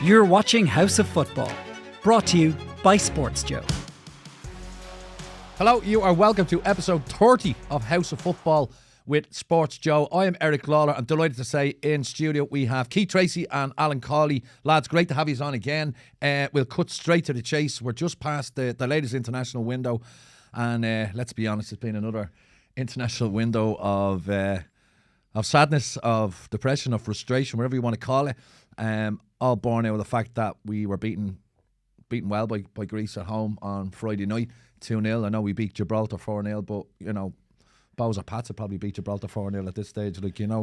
You're watching House of Football, brought to you by Sports Joe. Hello, you are welcome to episode 30 of House of Football with Sports Joe. I am Eric Lalor. I'm delighted to say in studio we have Keith Treacy and Alan Cawley. Lads, great to have you on again. We'll cut straight to the chase. We're just past the latest international window, and let's be honest, it's been another international window of sadness, of depression, of frustration, whatever you want to call it. All born out of the fact that we were beaten well by Greece at home on Friday night, 2-0. I know we beat Gibraltar 4-0, but you know, Bows or Pats would probably beat Gibraltar 4-0 at this stage,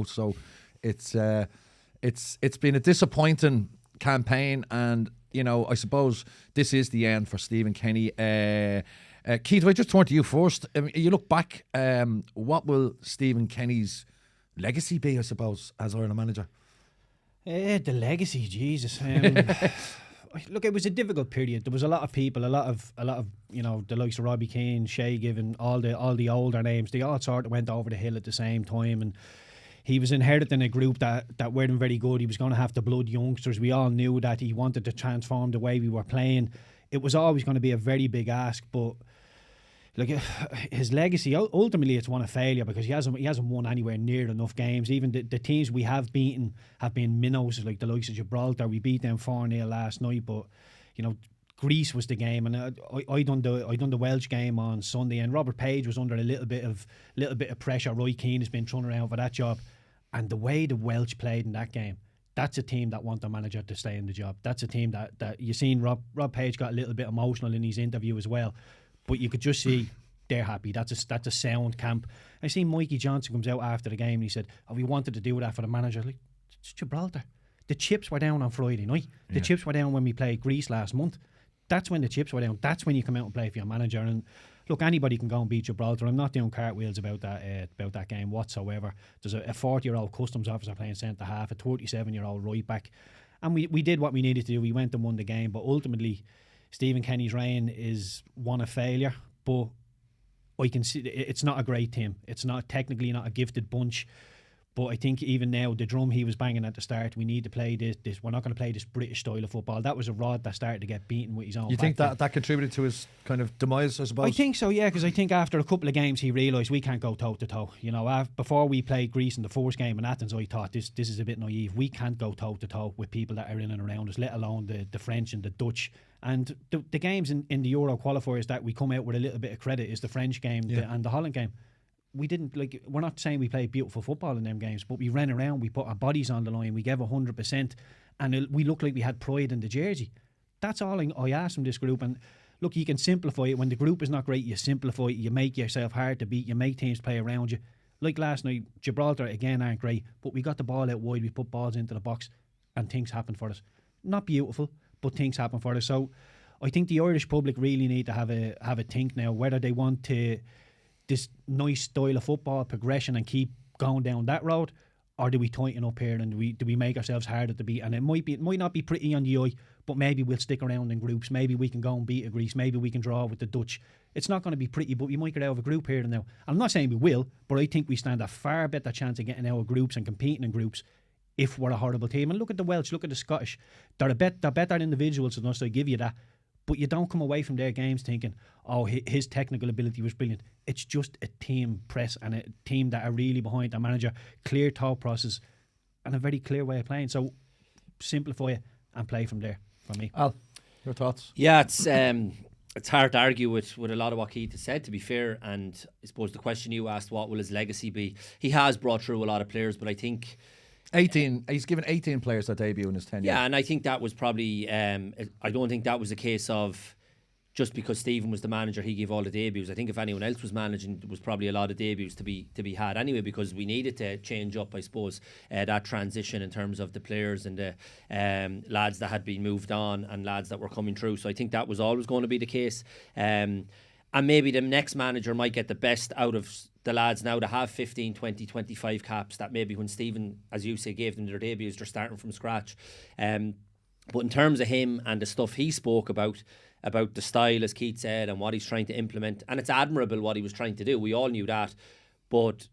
so it's been a disappointing campaign, and you know, I suppose this is the end for Stephen Kenny. Keith, if I just turn to you first, you look back, what will Stephen Kenny's legacy be, I suppose, as Ireland manager? The legacy, Jesus. Look, it was a difficult period. There was a lot of people, a lot of you know, the likes of Robbie Keane, Shay Given, all the older names. They all sort of went over the hill at the same time, and he was inheriting a group that weren't very good. He was going to have to blood youngsters. We all knew that he wanted to transform the way we were playing. It was always going to be a very big ask, but like his legacy, ultimately it's one of failure, because he hasn't won anywhere near enough games. Even the teams we have beaten have been minnows, like the likes of Gibraltar. We beat them 4-0 last night, but you know, Greece was the game, and I done the Welsh game on Sunday, and Robert Page was under a little bit of pressure. Roy Keane has been thrown around for that job, and the way the Welsh played in that game, that's a team that want the manager to stay in the job. That's a team that you seen Rob Page got a little bit emotional in his interview as well. But you could just see they're happy. That's a sound camp. I seen Mikey Johnson comes out after the game and he said, we wanted to do that for the manager. Like, it's Gibraltar. The chips were down on Friday night. The chips were down when we played Greece last month. That's when the chips were down. That's when you come out and play for your manager. And look, anybody can go and beat Gibraltar. I'm not doing cartwheels about that game whatsoever. There's a 40-year-old customs officer playing centre half, a 37-year-old right back. And we did what we needed to do. We went and won the game. But ultimately, Stephen Kenny's reign is one of failure, but I can see it's not a great team. It's not technically not a gifted bunch, but I think even now the drum he was banging at the start, we need to play this. We're not going to play this British style of football. That was a rod that started to get beaten with his own. You think that contributed to his kind of demise, I suppose? I think so, yeah, because I think after a couple of games he realised we can't go toe to toe. You know, before we played Greece in the first game in Athens, I thought this is a bit naive. We can't go toe to toe with people that are in and around us, let alone the French and the Dutch. And the games in the Euro qualifiers that we come out with a little bit of credit is the French game and the Holland game. We didn't, like, we're not saying we played beautiful football in them games, but we ran around, we put our bodies on the line, we gave 100%, and we looked like we had pride in the jersey. That's all I asked from this group. And look, you can simplify it. When the group is not great, you simplify it, you make yourself hard to beat, you make teams play around you. Like last night, Gibraltar again aren't great, but we got the ball out wide, we put balls into the box, and things happen for us. Not beautiful, but things happen for us. So I think the Irish public really need to have a think now whether they want to this nice style of football progression and keep going down that road, or do we tighten up here and do we make ourselves harder to beat? And it might not be pretty on the eye, but maybe we'll stick around in groups. Maybe we can go and beat a Greece. Maybe we can draw with the Dutch. It's not going to be pretty, but we might get out of a group here and now. I'm not saying we will, but I think we stand a far better chance of getting out of groups and competing in groups if we're a horrible team. And look at the Welsh, look at the Scottish. They're better individuals than us, I give you that. But you don't come away from their games thinking, oh, his technical ability was brilliant. It's just a team press and a team that are really behind their manager, clear thought process and a very clear way of playing. So simplify it and play from there for me. Al, your thoughts? Yeah, it's hard to argue with a lot of what Keith has said, to be fair. And I suppose the question you asked, what will his legacy be? He has brought through a lot of players, but I think 18. He's given 18 players their debut in his tenure. Yeah, and I think that was probably. I don't think that was a case of just because Stephen was the manager, he gave all the debuts. I think if anyone else was managing, there was probably a lot of debuts to be had anyway, because we needed to change up, I suppose, that transition in terms of the players and the lads that had been moved on and lads that were coming through. So I think that was always going to be the case. And maybe the next manager might get the best out of the lads now to have 15, 20, 25 caps, that maybe when Stephen, as you say, gave them their debuts, they're starting from scratch. But in terms of him and the stuff he spoke about the style, as Keith said, and what he's trying to implement, and it's admirable what he was trying to do, we all knew that, but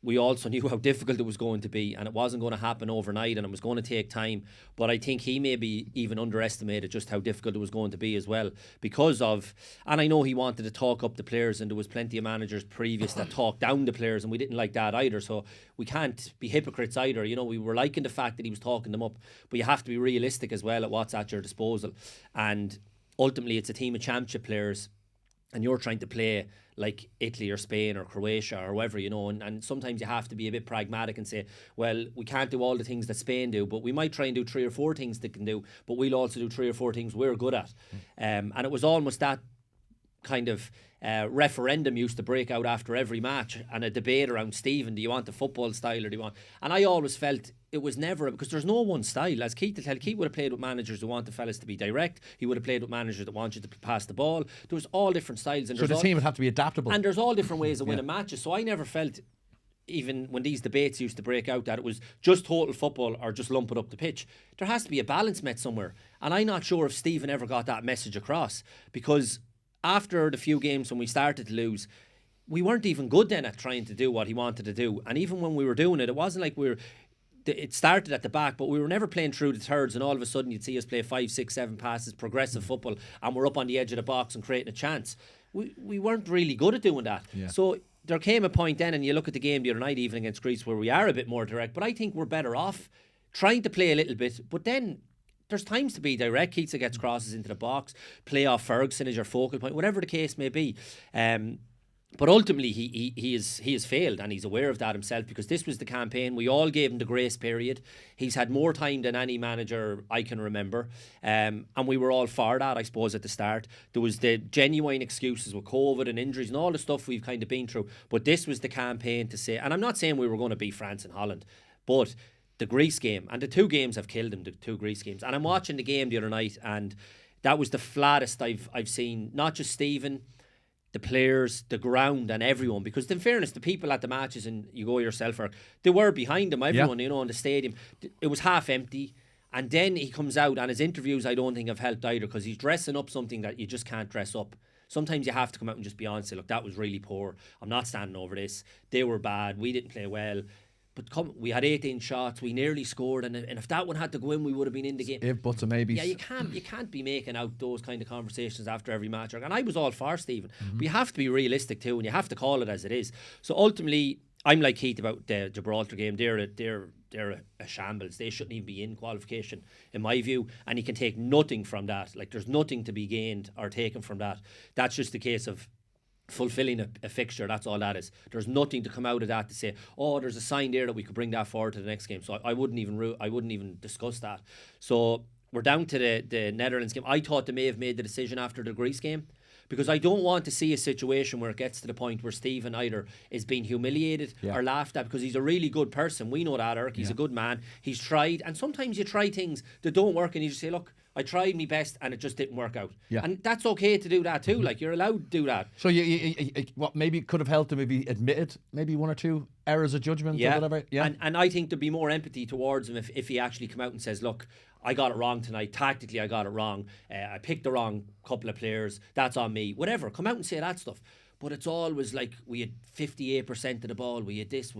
we also knew how difficult it was going to be, and it wasn't going to happen overnight, and it was going to take time. But I think he maybe even underestimated just how difficult it was going to be as well, because of, and I know he wanted to talk up the players, and there was plenty of managers previous that talked down the players, and we didn't like that either. So we can't be hypocrites either. You know, we were liking the fact that he was talking them up, but you have to be realistic as well at what's at your disposal. And ultimately, it's a team of championship players, and you're trying to play like Italy or Spain or Croatia or whoever, you know, and sometimes you have to be a bit pragmatic and say, well, we can't do all the things that Spain do, but we might try and do 3 or 4 things they can do, but we'll also do 3 or 4 things we're good at. And it was almost that kind of referendum used to break out after every match, and a debate around, Stephen, do you want the football style or do you want... And I always felt it was never, because there's no one style. As Keith will tell, Keith would have played with managers who want the fellas to be direct. He would have played with managers that want you to pass the ball. There was all different styles. And so the team would have to be adaptable. And there's all different ways of winning matches. So I never felt, even when these debates used to break out, that it was just total football or just lump it up the pitch. There has to be a balance met somewhere. And I'm not sure if Stephen ever got that message across, because after the few games when we started to lose, we weren't even good then at trying to do what he wanted to do. And even when we were doing it, it wasn't like it started at the back, but we were never playing through the thirds, and all of a sudden you'd see us play 5, 6, 7 passes, progressive football, and we're up on the edge of the box and creating a chance. We weren't really good at doing that. Yeah. So there came a point then, and you look at the game the other night, even against Greece, where we are a bit more direct, but I think we're better off trying to play a little bit, but then there's times to be direct. Keats gets crosses into the box, play off Ferguson as your focal point, whatever the case may be. But ultimately, he has failed, and he's aware of that himself, because this was the campaign. We all gave him the grace period. He's had more time than any manager I can remember, and we were all for that, I suppose, at the start. There was the genuine excuses with COVID and injuries and all the stuff we've kind of been through, but this was the campaign to say, and I'm not saying we were going to beat France and Holland, but the Greece game, and the 2 games have killed him, the 2 Greece games. And I'm watching the game the other night, and that was the flattest I've seen, not just Stephen, the players, the ground, and everyone. Because in fairness, the people at the matches, and you go yourself, they were behind him, everyone, you know, in the stadium. It was half empty. And then he comes out, and his interviews I don't think have helped either, because he's dressing up something that you just can't dress up. Sometimes you have to come out and just be honest and say, look, that was really poor. I'm not standing over this. They were bad. We didn't play well. But we had 18 shots, we nearly scored, and if that one had to go in, we would have been in the game. If buts and maybes. Yeah, you can't be making out those kind of conversations after every match. And I was all for Stephen. But you have to be realistic too, and you have to call it as it is. So ultimately, I'm like Keith about the Gibraltar game. They're a shambles. They shouldn't even be in qualification, in my view. And you can take nothing from that. Like, there's nothing to be gained or taken from that. That's just a case of fulfilling a fixture. That's all that is. There's nothing to come out of that to say, oh, there's a sign there that we could bring that forward to the next game. So I wouldn't even discuss that. So we're down to the Netherlands game. I thought they may have made the decision after the Greece game, because I don't want to see a situation where it gets to the point where Stephen either is being humiliated or laughed at, because he's a really good person. We know that, Eric. He's a good man. He's tried, and sometimes you try things that don't work, and you just say, look, I tried my best and it just didn't work out. Yeah. And that's okay to do that too. Like, you're allowed to do that. So what maybe could have helped him if he admitted maybe 1 or 2 errors of judgment or whatever. Yeah. And I think there'd be more empathy towards him if he actually come out and says, look, I got it wrong tonight. Tactically, I got it wrong. I picked the wrong couple of players. That's on me. Whatever. Come out and say that stuff. But it's always like, we had 58% of the ball, we had this,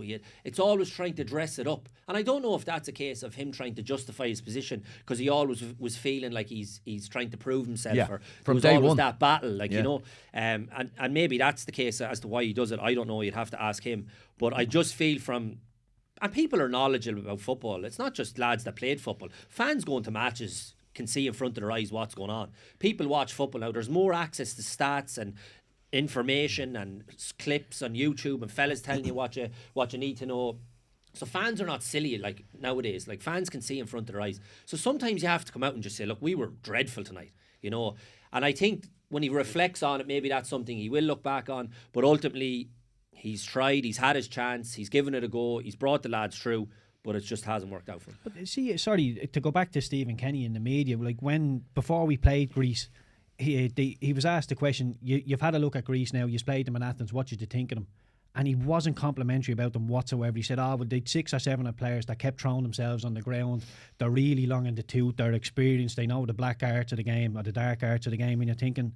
it's always trying to dress it up. And I don't know if that's a case of him trying to justify his position, because he always was feeling like he's trying to prove himself. Or from was day always one. that battle, like, you know. And maybe that's the case as to why he does it. I don't know, you'd have to ask him. But I just feel from... And people are knowledgeable about football. It's not just lads that played football. Fans going to matches can see in front of their eyes what's going on. People watch football now. There's more access to stats and information and clips on YouTube, and fellas telling you what you need to know. So fans are not silly like nowadays. Like, fans can see in front of their eyes. So sometimes you have to come out and just say, look, we were dreadful tonight, you know. And I think when he reflects on it, maybe that's something he will look back on. But ultimately, he's tried, he's had his chance, he's given it a go, he's brought the lads through, but it just hasn't worked out for him. But see, sorry, to go back to Stephen Kenny in the media, like, before we played Greece, he was asked the question, you've had a look at Greece now, you've played them in Athens, what did you think of them? And he wasn't complimentary about them whatsoever. He said, well, they'd 6 or 7 players that kept throwing themselves on the ground. They're really long in the tooth, they're experienced, they know the black arts of the game or the dark arts of the game, and you're thinking,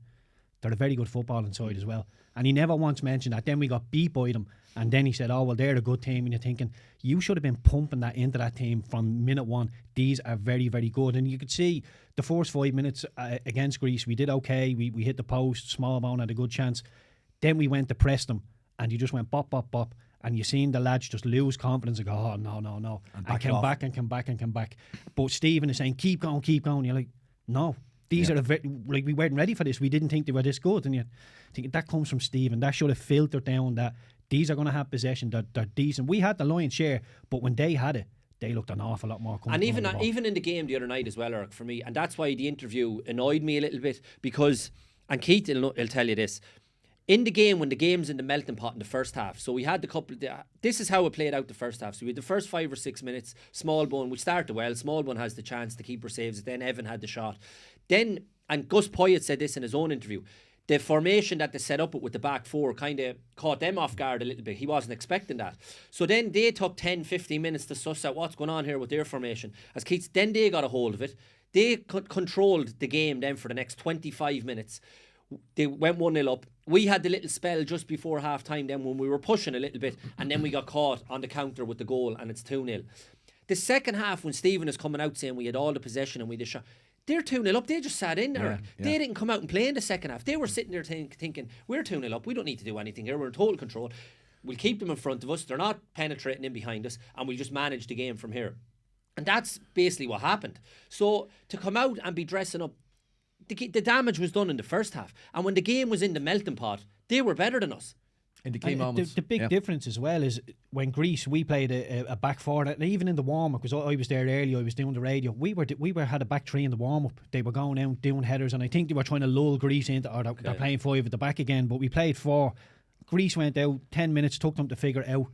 they're a very good footballing side as well. And he never once mentioned that. Then we got beat by them, and then he said, oh, well, they're a good team. And you're thinking, you should have been pumping that into that team from minute one. These are very, very good. And you could see the first 5 minutes against Greece, we did okay. We hit the post, Smallbone had a good chance. Then we went to press them, and you just went bop, bop, bop. And you seen the lads just lose confidence and go, oh, no. And come back and come back and come back. But Stephen is saying, keep going. You're like, no. These are like, we weren't ready for this. We didn't think they were this good. And you think that comes from Stephen. That should have filtered down that these are going to have possession. They're decent. We had the lion's share, but when they had it, they looked an awful lot more comfortable. And even in the game the other night as well, Eric, for me, and that's why the interview annoyed me a little bit, because, and Keith will tell you this, in the game, when the game's in the melting pot in the first half, so we had the couple, this is how it played out the first half. So we had the first 5 or 6 minutes, Smallbone, we started well, Smallbone has the chance, the keeper saves it, then Evan had the shot. Then, and Gus Poyet said this in his own interview, the formation that they set up with the back four kind of caught them off guard a little bit. He wasn't expecting that. So then they took 10, 15 minutes to suss out what's going on here with their formation. As Keith, then they got a hold of it. They controlled the game then for the next 25 minutes. They went 1-0 up. We had the little spell just before half time then when we were pushing a little bit, and then we got caught on the counter with the goal, and it's 2-0. The second half, when Stephen is coming out saying we had all the possession and we had the shot, they're 2-0 up. They just sat in there. Yeah. They didn't come out and play in the second half. They were sitting there thinking, we're 2-0 up. We don't need to do anything here. We're in total control. We'll keep them in front of us. They're not penetrating in behind us, and we'll just manage the game from here. And that's basically what happened. So to come out and be dressing up, the damage was done in the first half. And when the game was in the melting pot, they were better than us. In the key moments. The big difference as well is when Greece, we played a back four, and even in the warm-up, because I was there early, I was doing the radio, we had a back three in the warm-up. They were going out doing headers, and I think they were trying to lull Greece into, or they're playing 5 at the back again, but we played 4. Greece went out, 10 minutes took them to figure it out.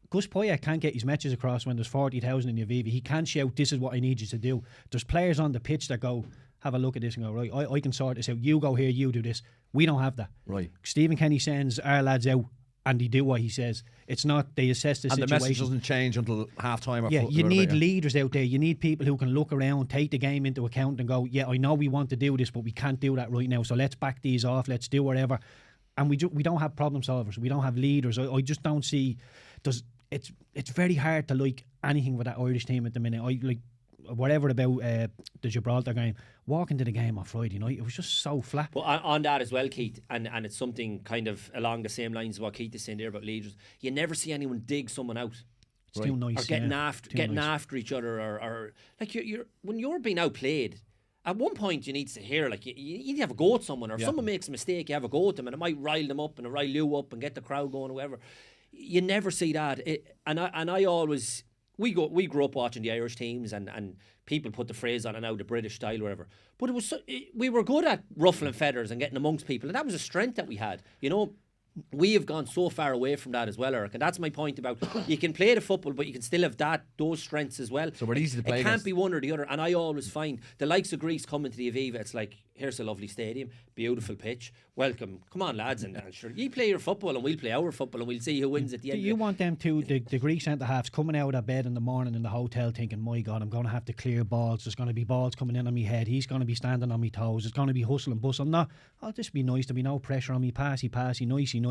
Gus Poyet can't get his messages across when there's 40,000 in the Aviva. He can't shout, this is what I need you to do. There's players on the pitch that go, have a look at this and go, right, I can sort this out. You go here, you do this. We don't have that. Right. Stephen Kenny sends our lads out and they do what he says. It's not, they assess the situation. And the message doesn't change until half time or you need leaders out there. You need people who can look around, take the game into account and go, yeah, I know we want to do this, but we can't do that right now. So let's back these off. Let's do whatever. And we don't have problem solvers. We don't have leaders. I just don't see. It's very hard to like anything with that Irish team at the minute. I like whatever about the Gibraltar game. Walking to the game on Friday night, it was just so flat. But on that as well, Keith, and it's something kind of along the same lines of what Keith is saying there about leaders. You never see anyone dig someone out. It's too nice. Or getting after each other, or like you're when you're being outplayed. At one point, you need to hear, like, you need to have a go at someone, or if someone makes a mistake, you have a go at them, and it might rile them up and rile you up and get the crowd going or whatever. You never see that. I always, we grew up watching the Irish teams, and people put the phrase on it now, the British style, or whatever. But we were good at ruffling feathers and getting amongst people, and that was a strength that we had. You know, we have gone so far away from that as well, Eric, and that's my point about you can play the football, but you can still have those strengths as well. So we're easy to play. It can't be one or the other. And I always find the likes of Greece coming to the Aviva, it's like, here's a lovely stadium, beautiful pitch, welcome, come on lads, and sure, you play your football and we'll play our football and we'll see who wins at the end. Do you want them to, the Greek centre-halves coming out of bed in the morning in the hotel thinking, my God, I'm going to have to clear balls, there's going to be balls coming in on my head, he's going to be standing on my toes, it's going to be hustle and bustle. No, I'll just be nice, there'll be no pressure on me, passy, nicey.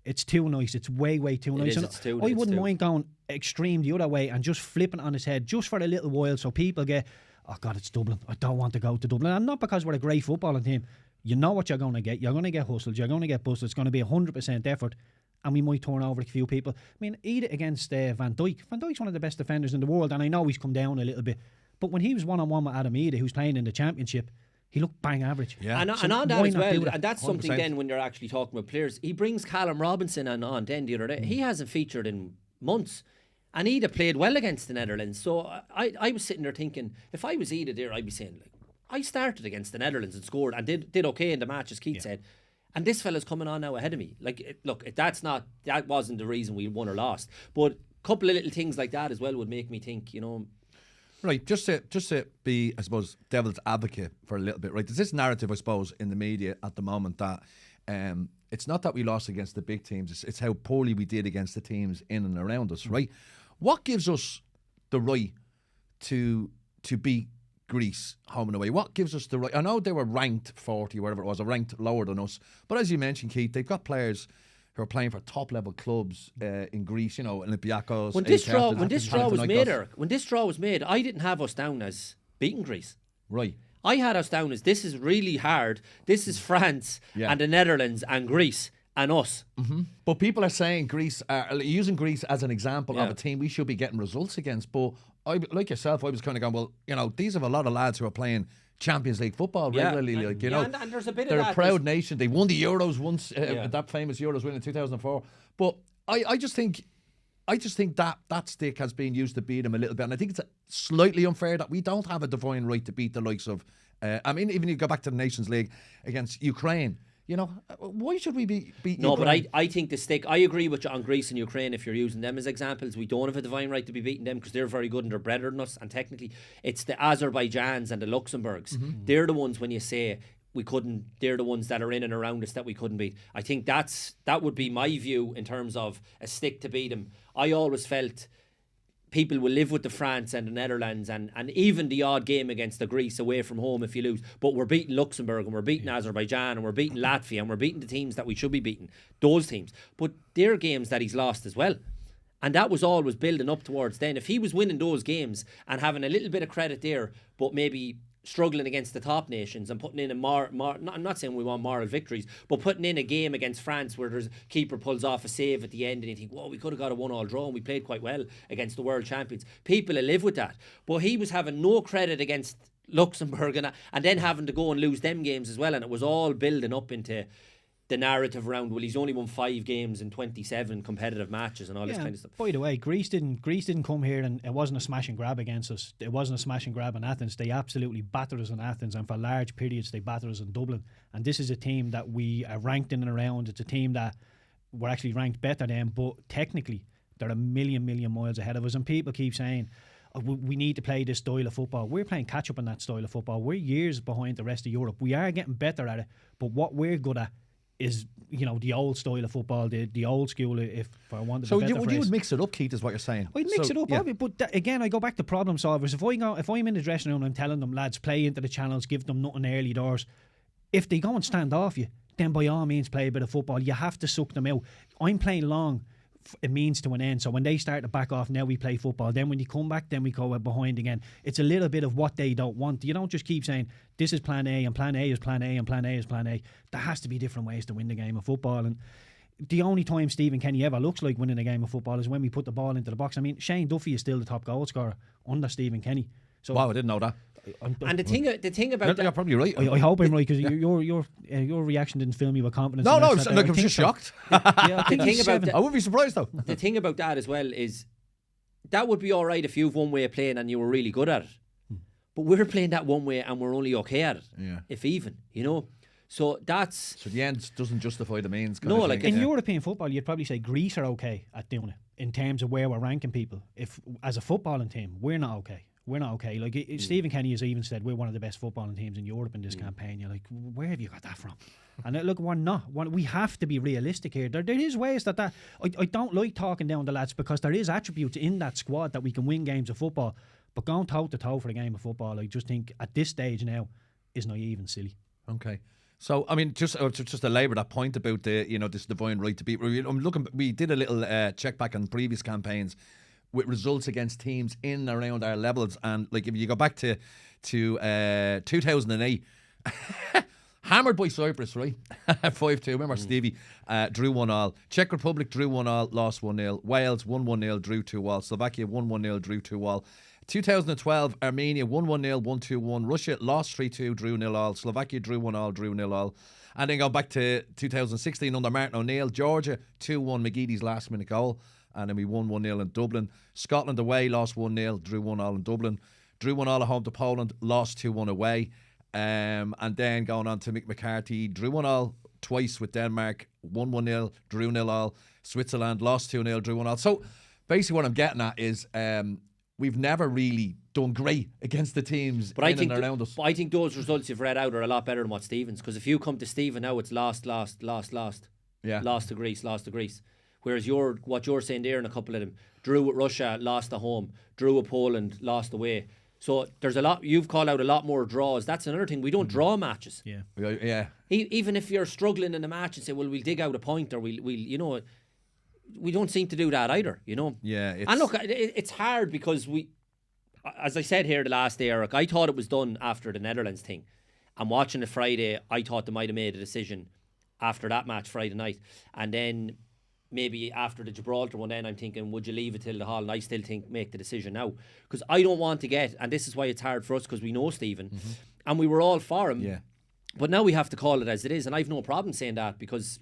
It's too nice. It's way too nice. I wouldn't mind going extreme the other way and just flipping it on his head just for a little while so people get, oh God, it's Dublin. I don't want to go to Dublin. And not because we're a great footballing team. You know what you're going to get. You're going to get hustled. You're going to get busted. It's going to be 100% effort. And we might turn over a few people. I mean, eat it against Van Dijk. Van Dijk's one of the best defenders in the world. And I know he's come down a little bit. But when he was one-on-one with Adam Ida, who's playing in the Championship, he looked bang average. Yeah. And on that as well, and that's 100%. Something then when you're actually talking about players, he brings Callum Robinson on then the other day. He hasn't featured in months. And Ida played well against the Netherlands. So I was sitting there thinking, if I was Ida there, I'd be saying, like, I started against the Netherlands and scored and did okay in the match, as Keith said. And this fella's coming on now ahead of me. Like, that wasn't the reason we won or lost. But a couple of little things like that as well would make me think, you know. Right, just to be, I suppose, devil's advocate for a little bit, right? There's this narrative, I suppose, in the media at the moment that it's not that we lost against the big teams, it's how poorly we did against the teams in and around us, right? What gives us the right to be Greece home and away? What gives us the right? I know they were ranked 40, whatever it was, or ranked lower than us. But as you mentioned, Keith, they've got players who are playing for top level clubs in Greece. You know, Olympiacos. When this draw was made, Eric, when this draw was made, I didn't have us down as beating Greece. Right. I had us down as this is really hard. This is France and the Netherlands and Greece and us. Mm-hmm. But people are saying Greece, using Greece as an example of a team we should be getting results against. But I, like yourself, I was kind of going, well, you know, these have a lot of lads who are playing Champions League football regularly. Like, you know, and there's a bit they're of that. a proud nation. They won the Euros once, that famous Euros win in 2004. But I just think that stick has been used to beat them a little bit, and I think it's slightly unfair that we don't have a divine right to beat the likes of. I mean, even you go back to the Nations League against Ukraine. You know, why should we be beating Ukraine? But I think the stick. I agree with you on Greece and Ukraine. If you're using them as examples, we don't have a divine right to be beating them because they're very good and they're better than us. And technically, it's the Azerbaijans and the Luxembourgs. Mm-hmm. They're the ones when you say we couldn't. They're the ones that are in and around us that we couldn't beat. I think that would be my view in terms of a stick to beat them. I always felt people will live with the France and the Netherlands and even the odd game against the Greece away from home if you lose. But we're beating Luxembourg and we're beating Azerbaijan and we're beating Latvia and we're beating the teams that we should be beating. Those teams. But they're games that he's lost as well. And that was always building up towards then. If he was winning those games and having a little bit of credit there, but maybe struggling against the top nations and putting in I'm not saying we want moral victories, but putting in a game against France where there's keeper pulls off a save at the end and you think, whoa, we could have got a 1-1 draw and we played quite well against the world champions. People will live with that. But he was having no credit against Luxembourg and then having to go and lose them games as well, and it was all building up into the narrative around, well, he's only won 5 games in 27 competitive matches and all this kind of stuff. By the way, Greece didn't come here and it wasn't a smash and grab against us. It wasn't a smash and grab in Athens. They absolutely battered us in Athens, and for large periods they battered us in Dublin. And this is a team that we are ranked in and around. It's a team that we're actually ranked better than, but technically they're a million miles ahead of us. And people keep saying, we need to play this style of football. We're playing catch up in that style of football. We're years behind the rest of Europe. We are getting better at it, but what we're good at is, you know, the old style of football, the old school, if I want to. So you would mix it up, Keith, is what you're saying? I'd mix it up, but again, I go back to problem solvers. If I'm in the dressing room and I'm telling them, lads, play into the channels, give them nothing early doors. If they go and stand off you, then by all means play a bit of football. You have to suck them out. I'm playing long. It means to an end. So when they start to back off, now we play football. Then when you come back, then we go behind again. It's a little bit of what they don't want. You don't just keep saying this is plan A and plan A is plan A and plan A is plan A. There has to be different ways to win the game of football. And the only time Stephen Kenny ever looks like winning a game of football is when we put the ball into the box. I mean, Shane Duffy is still the top goal scorer under Stephen Kenny. So wow, I didn't know that. And the thing about you're probably right. I hope I'm right, because your reaction didn't fill me with confidence. No, I'm just shocked. I wouldn't be surprised though. The thing about that as well is that would be all right if you've one way of playing and you were really good at it. But we're playing that one way and we're only okay at it. Yeah. If even, you know. So the end doesn't justify the means. No, like in European football, you'd probably say Greece are okay at doing it in terms of where we're ranking people. If as a footballing team, we're not okay. We're not okay. Like Stephen Kenny has even said, we're one of the best footballing teams in Europe in this campaign. You're like, where have you got that from? And look, we're not. We have to be realistic here. There is ways that I don't like talking down the lads, because there is attributes in that squad that we can win games of football. But going toe to toe for a game of football, I just think at this stage now is naive and silly. Okay. So, I mean, just to labour that point about this divine right to beat. I'm looking. We did a little check back on previous campaigns with results against teams in and around our levels, and like if you go back to 2008, hammered by Cyprus, right? 5-2. Remember Stevie drew 1-1. Czech Republic drew 1-1, lost 1-0. Wales 1-1, drew 2-1. Slovakia 1-1, drew 2-1. 2012, Armenia 1-1, 1-2-1. Russia lost 3-2, drew 0-0. Slovakia drew 1-0, drew 0-0. And then go back to 2016 under Martin O'Neill. Georgia 2-1, McGeady's last minute goal. And then we won 1-0 in Dublin. Scotland away, lost 1-0, drew 1-0 in Dublin. Drew 1-0 at home to Poland, lost 2-1 away. And then going on to Mick McCarthy, drew 1-0 twice with Denmark, won 1-0, drew 0-0. Switzerland lost 2-0, drew 1-0. So basically what I'm getting at is we've never really done great against the teams and around us. But I think those results you've read out are a lot better than what Stephen's, because if you come to Stephen now, it's lost. Yeah. Lost to Greece. Whereas what you're saying there in a couple of them, drew with Russia, lost at home, drew with Poland, lost away. So there's a lot. You've called out a lot more draws. That's another thing. We don't draw matches. Yeah. Even if you're struggling in a match and say, well, we'll dig out a point, or we'll you know, we don't seem to do that either. You know. Yeah. And look, it's hard because as I said here the last day, Eric, I thought it was done after the Netherlands thing. And watching it Friday, I thought they might have made a decision after that match Friday night, and then maybe after the Gibraltar one, then I'm thinking, would you leave it till the Hall? And I still think make the decision now, because I don't want to get, and this is why it's hard for us, because we know Stephen, and we were all for him. Yeah. But now we have to call it as it is, and I've no problem saying that, because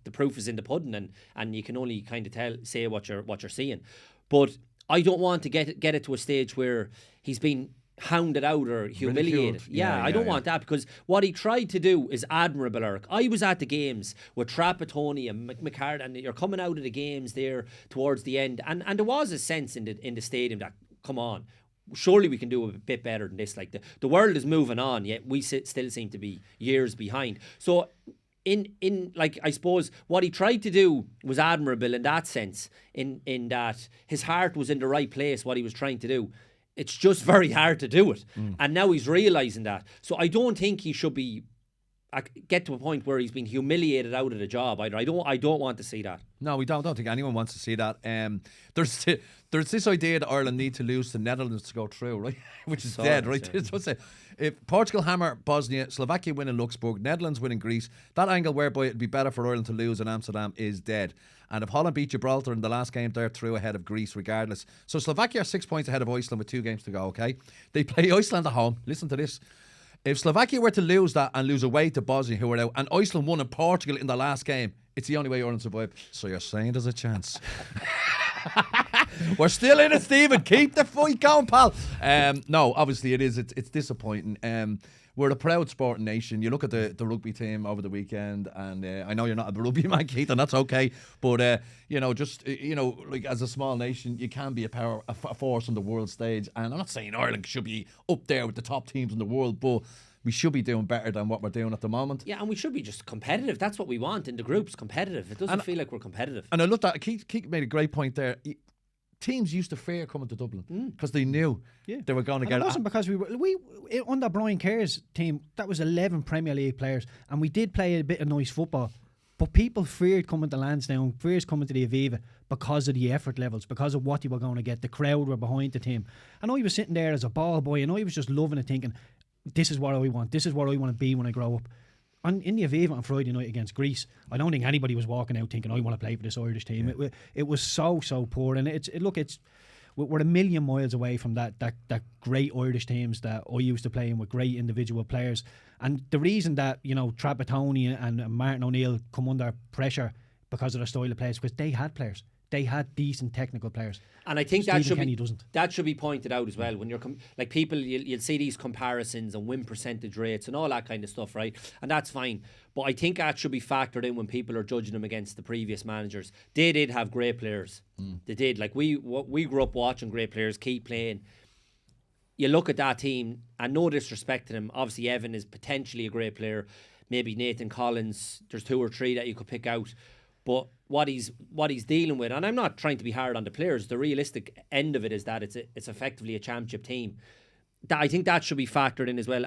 the proof is in the pudding, and you can only kind of say what you're seeing. But I don't want to get it to a stage where he's been hounded out or humiliated. I don't want that, because what he tried to do is admirable, Eric. I was at the games with Trapattoni and McCarthy, and you're coming out of the games there towards the end, and there was a sense in the stadium that, come on, surely we can do a bit better than this. Like the world is moving on, yet we still seem to be years behind. So in like, I suppose what he tried to do was admirable in that sense, in that his heart was in the right place, what he was trying to do. It's just very hard to do it. And now he's realising that. So I don't think he should get to a point where he's been humiliated out of the job either. I don't want to see that. No, we don't think anyone wants to see that. There's this idea that Ireland need to lose to Netherlands to go through, right? Which is dead, right? So if Portugal hammer Bosnia, Slovakia win in Luxembourg, Netherlands win in Greece, that angle whereby it'd be better for Ireland to lose in Amsterdam is dead. And if Holland beat Gibraltar in the last game, they're through ahead of Greece regardless. So Slovakia are 6 points ahead of Iceland with 2 games to go, okay? They play Iceland at home. Listen to this. If Slovakia were to lose that and lose away to Bosnia, who are out, and Iceland won in Portugal in the last game, it's the only way Ireland survive. So you're saying there's a chance? We're still in it, Stephen. Keep the fight going, pal. No, obviously it is. It's disappointing. We're a proud sporting nation. You look at the rugby team over the weekend, and I know you're not a rugby man, Keith, and that's okay. But like as a small nation, you can be a force on the world stage. And I'm not saying Ireland should be up there with the top teams in the world, but we should be doing better than what we're doing at the moment. Yeah, and we should be just competitive. That's what we want in the groups, competitive. It doesn't feel like we're competitive. And I looked at Keith made a great point there. Teams used to fear coming to Dublin because they knew they were going to get it. It wasn't because we under Brian Kerr's team, that was 11 Premier League players, and we did play a bit of nice football, but people feared coming to Lansdowne, feared coming to the Aviva because of the effort levels, because of what you were going to get. The crowd were behind the team, and I was sitting there as a ball boy, and I was just loving it, thinking, this is what I want, this is what I want to be when I grow up. In the Aviva on Friday night against Greece, I don't think anybody was walking out thinking, I want to play for this Irish team. Yeah. It was so poor, and we're a million miles away from that great Irish teams that I used to play in with great individual players. And the reason that Trapattoni and Martin O'Neill come under pressure because of their style of play is because they had players. They had decent technical players, and I think that should be pointed out as well. When you're like people, you'll see these comparisons and win percentage rates and all that kind of stuff, right? And that's fine, but I think that should be factored in when people are judging them against the previous managers. They did have great players. They did. Like we grew up watching great players keep playing. You look at that team, and no disrespect to them. Obviously, Evan is potentially a great player. Maybe Nathan Collins. There's 2 or 3 that you could pick out. But what he's dealing with, and I'm not trying to be hard on the players, the realistic end of it is that it's effectively a championship team. I think that should be factored in as well.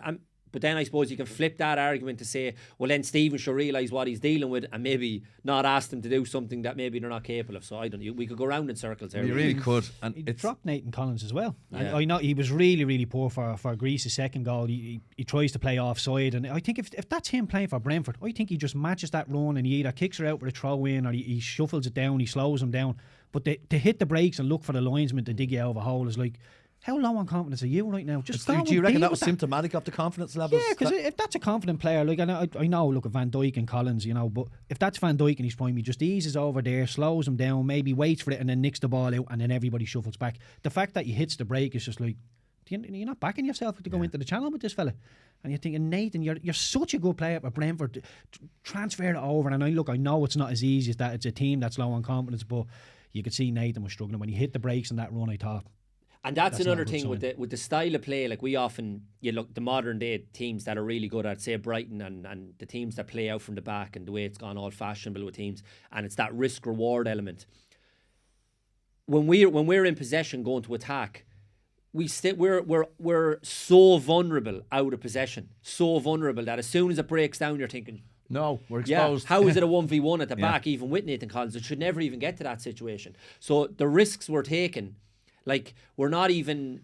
But then I suppose you can flip that argument to say, well, then Stephen should realise what he's dealing with and maybe not ask them to do something that maybe they're not capable of. So we could go round in circles there. You really could. And he dropped Nathan Collins as well. Yeah. And I know he was really, really poor for Greece's second goal. He tries to play offside, and I think if that's him playing for Brentford, I think he just matches that run and he either kicks her out with a throw in or he shuffles it down, he slows him down. But to hit the brakes and look for the linesman to dig you out of a hole is like, how low on confidence are you right now? Do you reckon that was symptomatic of the confidence levels? Yeah, because if that's a confident player, like I know, look at Van Dijk and Collins, but if that's Van Dijk and he's prime, he just eases over there, slows him down, maybe waits for it and then nicks the ball out and then everybody shuffles back. The fact that he hits the brake is just like, you're not backing yourself to go into the channel with this fella. And you're thinking, Nathan, you're such a good player for Brentford. Transfer it over. And I know it's not as easy as that. It's a team that's low on confidence, but you could see Nathan was struggling when he hit the brakes in that run. I thought. And that's another thing with the style of play. Like we often, look the modern day teams that are really good at, say, Brighton and the teams that play out from the back and the way it's gone all fashionable with teams, and it's that risk reward element. When we're in possession going to attack, we're so vulnerable out of possession, so vulnerable that as soon as it breaks down, you're thinking, no, we're exposed. how is it a 1v1 at the back, even with Nathan Collins? It should never even get to that situation. So the risks we're taking, like we're not even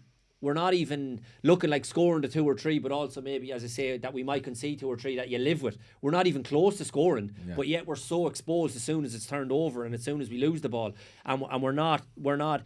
looking like scoring the 2 or 3, but also maybe, as I say, that we might concede 2 or 3 that you live with. We're not even close to scoring, but yet we're so exposed as soon as it's turned over and as soon as we lose the ball, and we're not.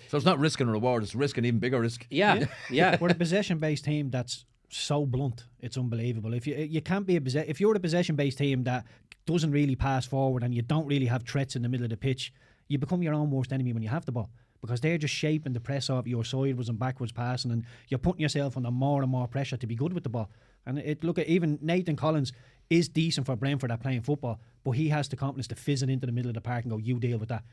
So it's not risk and reward; it's risk and even bigger risk. Yeah. We're a possession-based team that's so blunt. It's unbelievable. If you can't be if you're a possession-based team that doesn't really pass forward and you don't really have threats in the middle of the pitch, you become your own worst enemy when you have the ball. Because they're just shaping the press off your sideways and backwards passing, and you're putting yourself under more and more pressure to be good with the ball. And look at even Nathan Collins is decent for Brentford at playing football, but he has the confidence to fizz it into the middle of the park and go, you deal with that.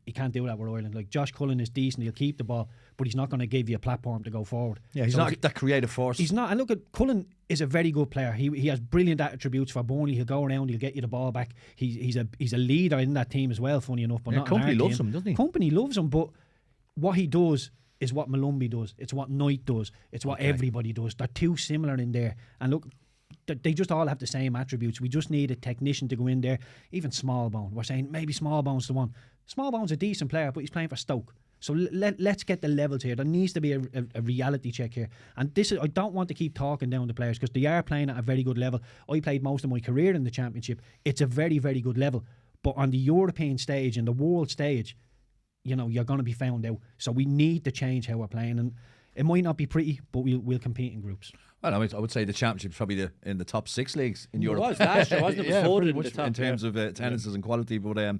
He can't do that with Ireland. Like Josh Cullen is decent, he'll keep the ball, but he's not going to give you a platform to go forward. Yeah, he's not that creative force. He's not. And look at Cullen is a very good player. He has brilliant attributes for Burnley. He'll go around, he'll get you the ball back. He's a leader in that team as well, funny enough. But not Company loves team. him, doesn't he? Company loves him, but what he does is what Malumbi does. It's what Knight does. It's what everybody does. They're too similar in there. And look, they just all have the same attributes. We just need a technician to go in there. Even Smallbone. We're saying maybe Smallbone's the one. Smallbone's a decent player, but he's playing for Stoke. So let's get the levels here. There needs to be a reality check here. And this is, I don't want to keep talking down the players because they are playing at a very good level. I played most of my career in the Championship. It's a very, very good level. But on the European stage and the world stage, you know, you're going to be found out. So we need to change how we're playing, and it might not be pretty, but we'll compete in groups. Well, I would say the Championship's probably in the top 6 leagues in Europe. It was last year, wasn't it? It was voted in the top, in terms of attendances and quality. But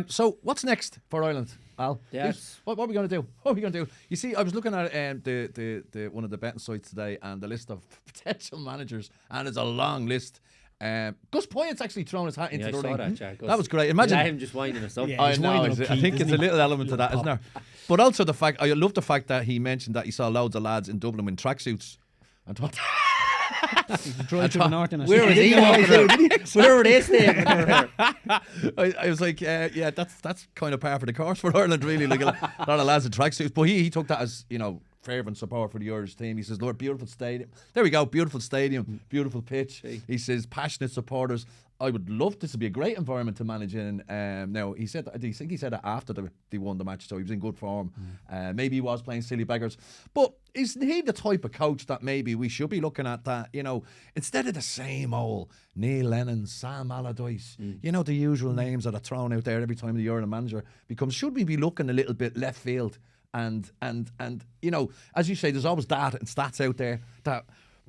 so what's next for Ireland, Al? Yes. What are we going to do? What are we going to do? You see, I was looking at the one of the betting sites today, and the list of potential managers, and it's a long list. Gus Poyet's actually thrown his hat into the ring. That was great. Imagine him just winding us up. Yeah, I know. I think it's a little element to that, isn't there? But also the fact, I love the fact that he mentioned that he saw loads of lads in Dublin in tracksuits. I thought, where was he walking? Where were they staying? I was like, yeah, that's kind of par for the course for Ireland, really. Like a lot of lads in tracksuits. But he took that as, you know, fervent support for the Irish team. He says, Lord, beautiful stadium. There we go, beautiful stadium, beautiful pitch. He says, passionate supporters. I would love this to be a great environment to manage in. Now, he said, I think he said that after they won the match, so he was in good form. Maybe he was playing silly beggars. But isn't he the type of coach that maybe we should be looking at that, you know, instead of the same old Neil Lennon, Sam Allardyce, you know, the usual names that are thrown out there every time the Ireland manager becomes, should we be looking a little bit left field? And you know, as you say, there's always data and stats out there that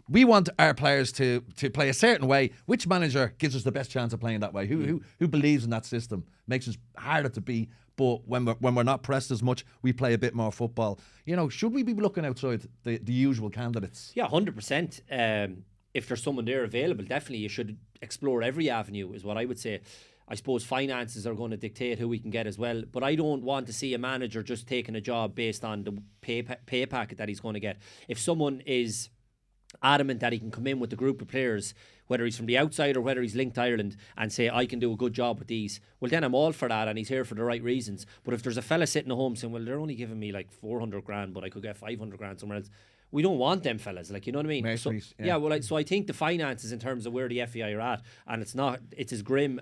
we want our players to play a certain way. Which manager gives us the best chance of playing that way? Who believes in that system? Makes us harder to beat. But when we're not pressed as much, we play a bit more football. You know, should we be looking outside the usual candidates? Yeah, 100%. If there's someone there available, definitely you should explore every avenue, is what I would say. I suppose finances are going to dictate who we can get as well. But I don't want to see a manager just taking a job based on the pay packet that he's going to get. If someone is adamant that he can come in with a group of players, whether he's from the outside or whether he's linked to Ireland, and say, I can do a good job with these, well, then I'm all for that, and he's here for the right reasons. But if there's a fella sitting at home saying, well, they're only giving me like 400 grand, but I could get 500 grand somewhere else, we don't want them fellas, like, you know what I mean? So I think the finances in terms of where the FAI are at, and it's as grim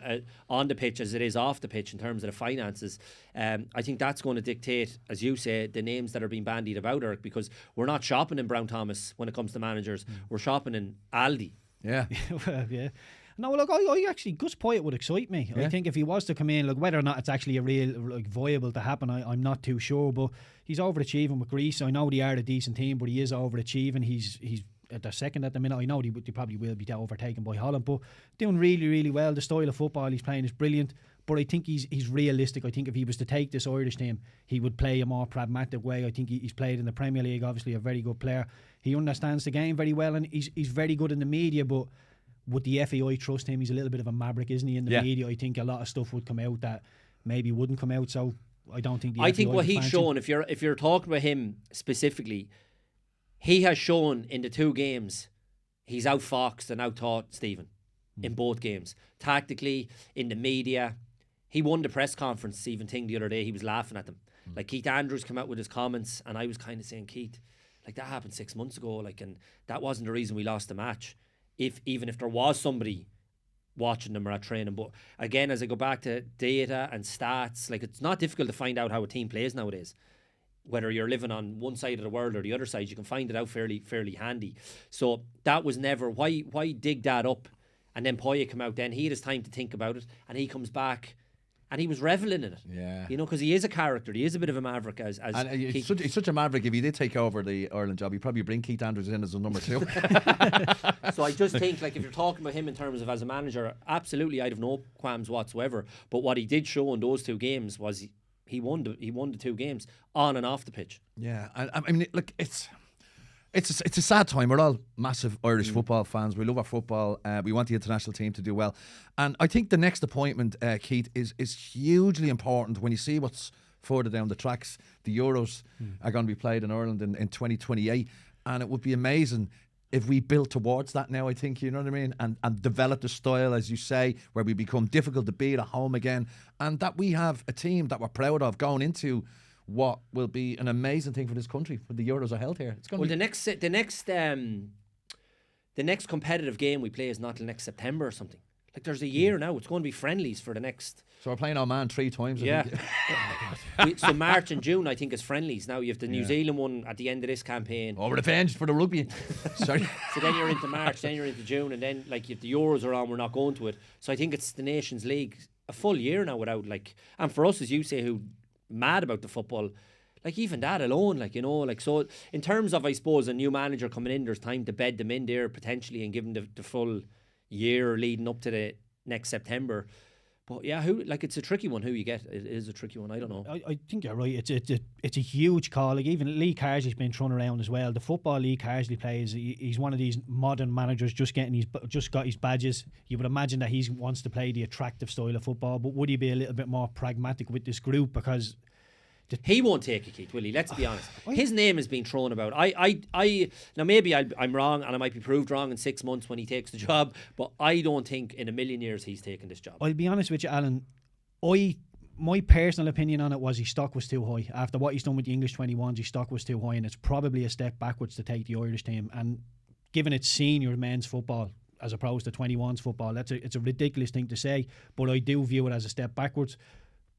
on the pitch as it is off the pitch in terms of the finances. I think that's going to dictate, as you say, the names that are being bandied about, Eric, because we're not shopping in Brown Thomas when it comes to managers. We're shopping in Aldi. Yeah. Well, yeah. No, look, I actually, Gus Poyet would excite me. Yeah. I think if he was to come in, look, whether or not it's actually a real viable to happen, I'm not too sure. But he's overachieving with Greece. I know they are a decent team, but he is overachieving. He's at their second at the minute. I know they probably will be overtaken by Holland, but doing really, really well. The style of football he's playing is brilliant. But I think he's realistic. I think if he was to take this Irish team, he would play a more pragmatic way. I think he's played in the Premier League, obviously a very good player. He understands the game very well, and he's very good in the media, but would the FAI trust him? He's a little bit of a maverick, isn't he, in the media? I think a lot of stuff would come out that maybe wouldn't come out, so I don't think I think what he's shown, if you're talking about him specifically, he has shown in the 2 games he's outfoxed and outtaught Stephen in both games. Tactically, in the media. He won the press conference, Stephen Ting, the other day. He was laughing at them. Like, Keith Andrews came out with his comments, and I was kind of saying, Keith, Like, that happened 6 months ago, like, and that wasn't the reason we lost the match. Even if there was somebody watching them or at training. But again, as I go back to data and stats, like, it's not difficult to find out how a team plays nowadays. Whether you're living on one side of the world or the other side, you can find it out fairly handy. So that was never why dig that up. And then Poya come out. Then he had his time to think about it, and he comes back. And he was reveling in it. Yeah. You know, because he is a character. He is a bit of a maverick. He's such a maverick. If he did take over the Ireland job, he'd probably bring Keith Andrews in as a number 2. So I just think, like, if you're talking about him in terms of as a manager, absolutely, I'd have no qualms whatsoever. But what he did show in those 2 games was he won the 2 games on and off the pitch. Yeah. I mean, look, It's a sad time. We're all massive Irish football fans. We love our football. We want the international team to do well. And I think the next appointment, Keith, is hugely important when you see what's further down the tracks. The Euros are going to be played in Ireland in 2028. And it would be amazing if we built towards that now, I think, you know what I mean? And develop the style, as you say, where we become difficult to beat at home again. And that we have a team that we're proud of going into what will be an amazing thing for this country when the Euros are held here. It's going to be the next competitive game we play is not till next September or something. Like, there's a year now. It's going to be friendlies for the next. So we're playing Oman 3 times. Yeah. So March and June, I think, is friendlies. Now you have the New Zealand one at the end of this campaign. Oh, revenge for the rugby. Sorry. So then you're into March, then you're into June, and then, like, if the Euros are on, we're not going to it. So I think it's the Nations League a full year now without, like, and for us, as you say, who mad about the football, like, even that alone, like, you know, like, so in terms of, I suppose, a new manager coming in, there's time to bed them in there potentially and give them the full year leading up to the next September. But yeah, it's a tricky one. Who you get, it is a tricky one. I don't know. I think you're right. It's a huge call. Like, even Lee Carsley's been thrown around as well. The football Lee Carsley plays, he's one of these modern managers just got his badges. You would imagine that he wants to play the attractive style of football, but would he be a little bit more pragmatic with this group? Because he won't take it, Keith, will he? Let's be honest. His name has been thrown about. Now maybe I'm wrong, and I might be proved wrong in 6 months when he takes the job, but I don't think in a million years he's taken this job. I'll be honest with you, Alan. My personal opinion on it was his stock was too high. After what he's done with the English 21s, his stock was too high, and it's probably a step backwards to take the Irish team. And given it's senior men's football as opposed to 21s football, it's a ridiculous thing to say, but I do view it as a step backwards.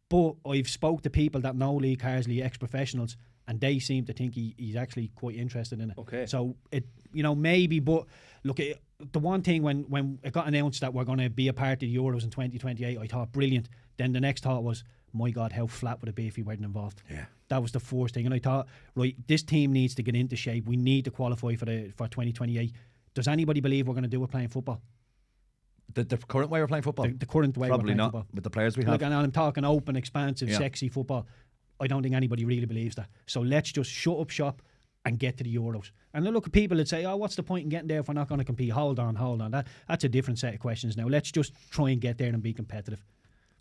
But I've spoke to people that know Lee Carsley, ex-professionals, and they seem to think he's actually quite interested in it. Okay. So, maybe, but look, the one thing when it got announced that we're going to be a part of the Euros in 2028, I thought, brilliant. Then the next thought was, my God, how flat would it be if he weren't involved? Yeah. That was the first thing. And I thought, right, this team needs to get into shape. We need to qualify for 2028. Does anybody believe we're going to do it playing football? The current way we're playing football? The current way probably we're playing not football. With the players we have. Look, and I'm talking open, expansive, sexy football. I don't think anybody really believes that. So let's just shut up shop and get to the Euros. And look, people would say, what's the point in getting there if we're not going to compete? Hold on. That's a different set of questions now. Let's just try and get there and be competitive.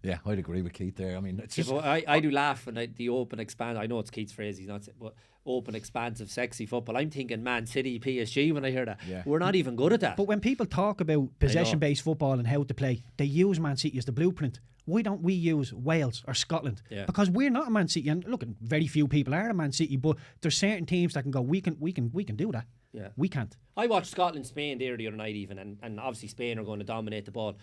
Yeah, I'd agree with Keith there. I mean, it's just... I do laugh when the open expand. I know it's Keith's phrase, he's not, but open, expansive, sexy football. I'm thinking Man City, PSG when I hear that. Yeah. We're not even good at that. But when people talk about possession-based football and how to play, they use Man City as the blueprint. Why don't we use Wales or Scotland? Yeah. Because we're not a Man City, and look, very few people are a Man City, but there's certain teams that can go, we can do that. Yeah. We can't. I watched Scotland-Spain there the other night even, and obviously Spain are going to dominate the ball.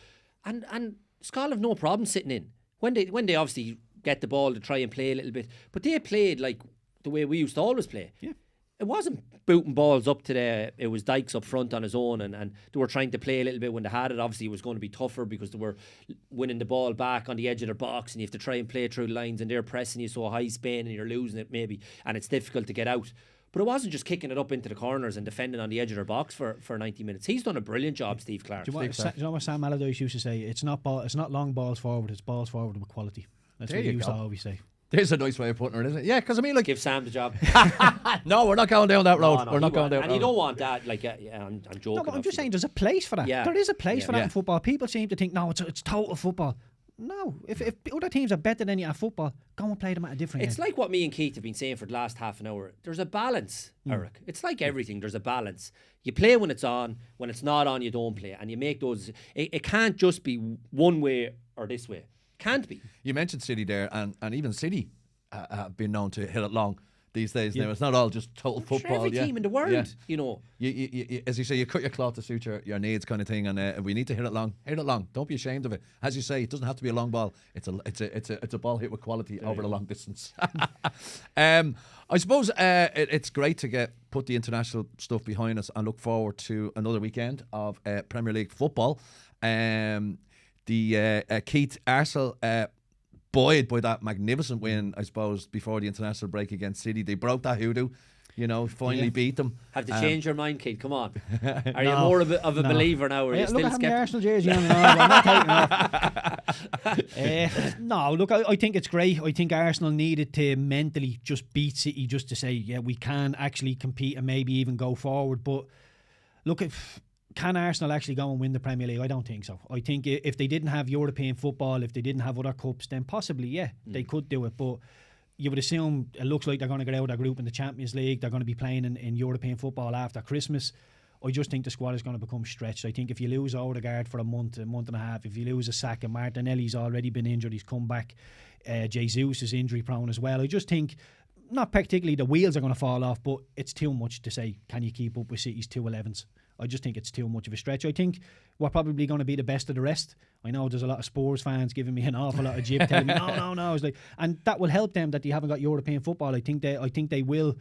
And Scotland have no problem sitting in. When they obviously get the ball to try and play a little bit, but they played like the way we used to always play. Yeah. It wasn't booting balls up to it was Dykes up front on his own, and they were trying to play a little bit when they had it. Obviously it was going to be tougher because they were winning the ball back on the edge of their box, and you have to try and play through the lines, and they're pressing you so high, Spain, and you're losing it maybe, and it's difficult to get out. But it wasn't just kicking it up into the corners and defending on the edge of their box for 90 minutes. He's done a brilliant job, Steve Clarke. Do you know what Sam Allardyce used to say? It's not long balls forward, it's balls forward with quality. That's what he used to always say. There's a nice way of putting it, isn't it? Yeah, because I mean, like, give Sam the job. No, we're not going down that road. No, we're not going down that road. And you don't want that. Like, I'm joking. No, but I'm just saying there's a place for that. Yeah. There is a place for that in football. People seem to think, no, it's total football. No, if other teams are better than you at football, go and play them at a different It's like what me and Keith have been saying for the last half an hour. There's a balance, Eric. It's like everything. There's a balance. You play when it's on. When it's not on, you don't play. And you make those... It can't just be one way or this way. Can't be. You mentioned City there, and even City have been known to hit it long. these days now. It's not all just total football. Every team in the world, you know. You, as you say, you cut your cloth to suit your needs, kind of thing. And we need to hit it long. Hit it long. Don't be ashamed of it. As you say, it doesn't have to be a long ball. It's a ball hit with quality over the long distance. I suppose it's great to put the international stuff behind us and look forward to another weekend of Premier League football. The Keith Arsenal. Buoyed by that magnificent win, I suppose, before the international break against City. They broke that hoodoo, finally beat them. Have to change your mind, Keith. Come on. Are you more of a believer now, or are you still skeptical? skeptical? Arsenal jersey on. No, I'm not taking off. No, look, I think it's great. I think Arsenal needed to mentally just beat City just to say, yeah, we can actually compete and maybe even go forward. But look, can Arsenal actually go and win the Premier League? I don't think so. I think if they didn't have European football, if they didn't have other cups, then possibly, they could do it. But you would assume it looks like they're going to get out of their group in the Champions League. They're going to be playing in European football after Christmas. I just think the squad is going to become stretched. I think if you lose Odegaard for a month and a half, if you lose a Saka, Martinelli's already been injured, he's come back. Jesus is injury prone as well. I just think, not particularly the wheels are going to fall off, but it's too much to say, can you keep up with City's 2-11s? I just think it's too much of a stretch. I think we're probably going to be the best of the rest. I know there's a lot of Spurs fans giving me an awful lot of jib, telling me no. It's like, and that will help them that they haven't got European football. I think they will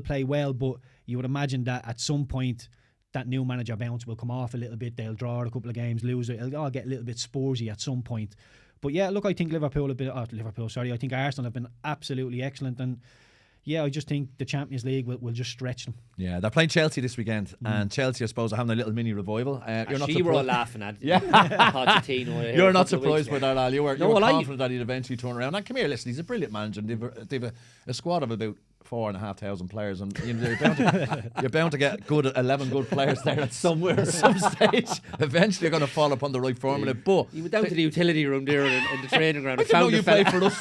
play well, but you would imagine that at some point that new manager bounce will come off a little bit. They'll draw a couple of games, lose it. It'll all get a little bit Spursy at some point. But yeah, look, I think I think Arsenal have been absolutely excellent, and yeah, I just think the Champions League will just stretch them. Yeah, they're playing Chelsea this weekend, and Chelsea, I suppose, are having a little mini revival. You're not surprised. Were all laughing at Pochettino. You're not surprised by that, Al. You were confident that he'd eventually turn around. And come here, listen, he's a brilliant manager. They've a squad of about 4,500 players, and you're bound to get 11 good players there at some stage. Eventually, you're going to fall upon the right formula. But you went down to the utility room there in the training ground. I didn't know you played for us.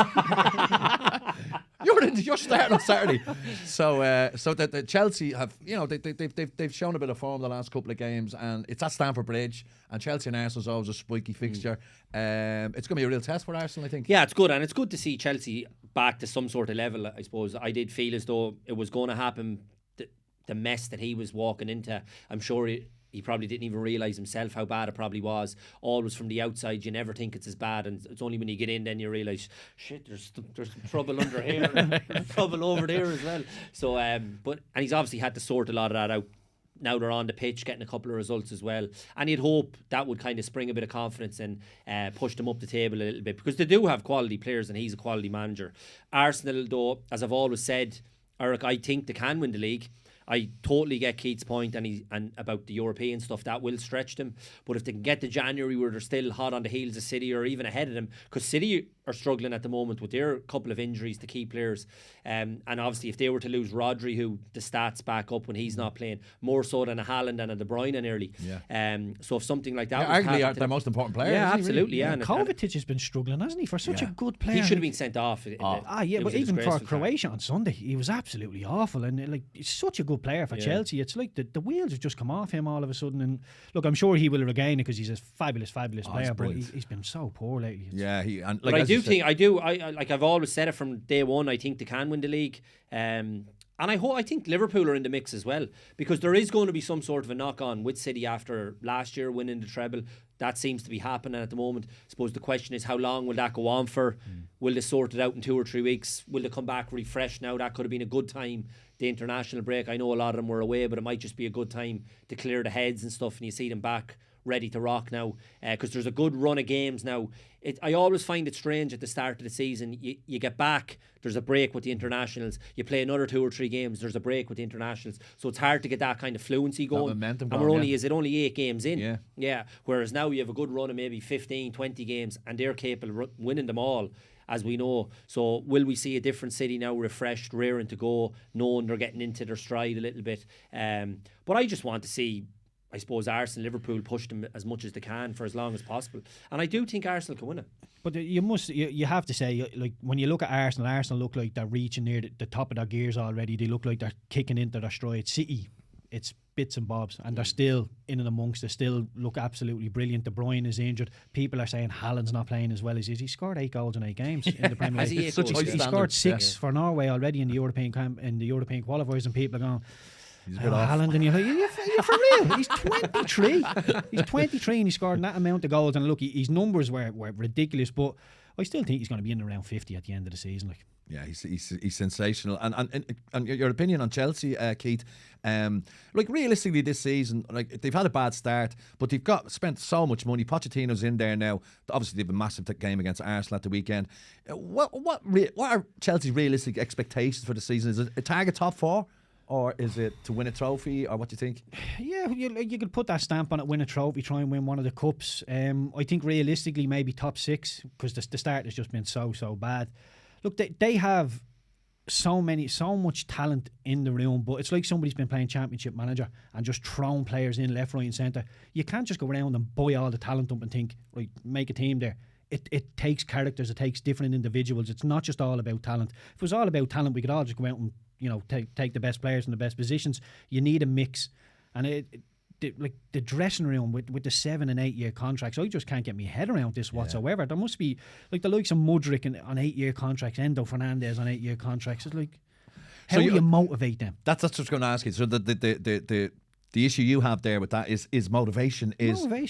You're starting on Saturday, so that the Chelsea have, they've shown a bit of form the last couple of games, and it's at Stamford Bridge, and Chelsea and Arsenal's always a spiky fixture. It's going to be a real test for Arsenal, I think. Yeah, it's good, and it's good to see Chelsea back to some sort of level. I suppose I did feel as though it was going to happen. The mess that he was walking into, I'm sure he probably didn't even realise himself how bad it probably was. Always from the outside, you never think it's as bad, and it's only when you get in then you realise, shit, there's trouble under here, and trouble over there as well. So, and he's obviously had to sort a lot of that out. Now they're on the pitch getting a couple of results as well, and you'd hope that would kind of spring a bit of confidence and push them up the table a little bit, because they do have quality players and he's a quality manager. Arsenal, though, as I've always said, Eric, I think they can win the league. I totally get Keith's point and about the European stuff, that will stretch them. But if they can get to January where they're still hot on the heels of City or even ahead of them, because City are struggling at the moment with their couple of injuries to key players, and obviously if they were to lose Rodri, who the stats back up when he's not playing, more so than a Haaland and a De Bruyne nearly. So if something like that, arguably their most important player. Yeah, absolutely. Really? Kovacic has been struggling, hasn't he, for such a good player? He should have been sent off. But even for Croatia on Sunday, he was absolutely awful, and he's such a good player for Chelsea. It's like the wheels have just come off him all of a sudden, and look, I'm sure he will regain it because he's a fabulous player, but he's been so poor lately. But I've always said it from day one, I think they can win the league, and I think Liverpool are in the mix as well, because there is going to be some sort of a knock-on with City after last year winning the treble. That seems to be happening at the moment. I suppose the question is, how long will that go on for? Will they sort it out in 2 or 3 weeks? Will they come back refreshed now? That could have been a good time, the international break. I know a lot of them were away, but it might just be a good time to clear the heads and stuff, and you see them back ready to rock now, because there's a good run of games now. I always find it strange at the start of the season. You get back, there's a break with the internationals. You play another 2 or 3 games, there's a break with the internationals. So it's hard to get that kind of fluency going. Momentum and we're only, is it only 8 games in? Yeah. Whereas now you have a good run of maybe 15, 20 games, and they're capable of winning them all, as we know. So will we see a different City now, refreshed, rearing to go, knowing they're getting into their stride a little bit? But I just want to see, I suppose, Arsenal, Liverpool push them as much as they can for as long as possible, and I do think Arsenal can win it. But you have to say, like, when you look at Arsenal look like they're reaching near the top of their gears already. They look like they're kicking into their stride. City, it's bits and bobs, and they're still in and amongst. They still look absolutely brilliant. De Bruyne is injured. People are saying Haaland's not playing as well as he is. He scored 8 goals in 8 games in the Premier League. He scored 6 for Norway already in the European qualifiers, and people are going, He's a bit off. Haaland, and you're like, you're for real? He's 23. He's 23 and he scored that amount of goals. And look, his numbers were ridiculous, but I still think he's going to be in around 50 at the end of the season. Like, yeah, he's sensational. And your opinion on Chelsea, Keith? Like realistically, this season, like they've had a bad start, but they've spent so much money. Pochettino's in there now. Obviously, they've a massive game against Arsenal at the weekend. What are Chelsea's realistic expectations for the season? Is it a target top 4? Or is it to win a trophy, or what do you think? Yeah, you could put that stamp on it, win a trophy, try and win one of the cups. I think realistically maybe top 6, because the start has just been so bad. Look, they have so much talent in the room, but it's like somebody's been playing Championship Manager and just throwing players in left, right and centre. You can't just go around and buy all the talent up and think, right, make a team there. It takes characters, it takes different individuals. It's not just all about talent. If it was all about talent, we could all just go out and take the best players in the best positions. You need a mix, and like the dressing room with the 7 and 8 year contracts, I just can't get my head around this whatsoever. There must be like the likes of Mudryk on 8 year contracts, Endo Fernandez on 8 year contracts. It's like, how do you motivate them? That's what I was going to ask you. So the issue you have there with that is motivation.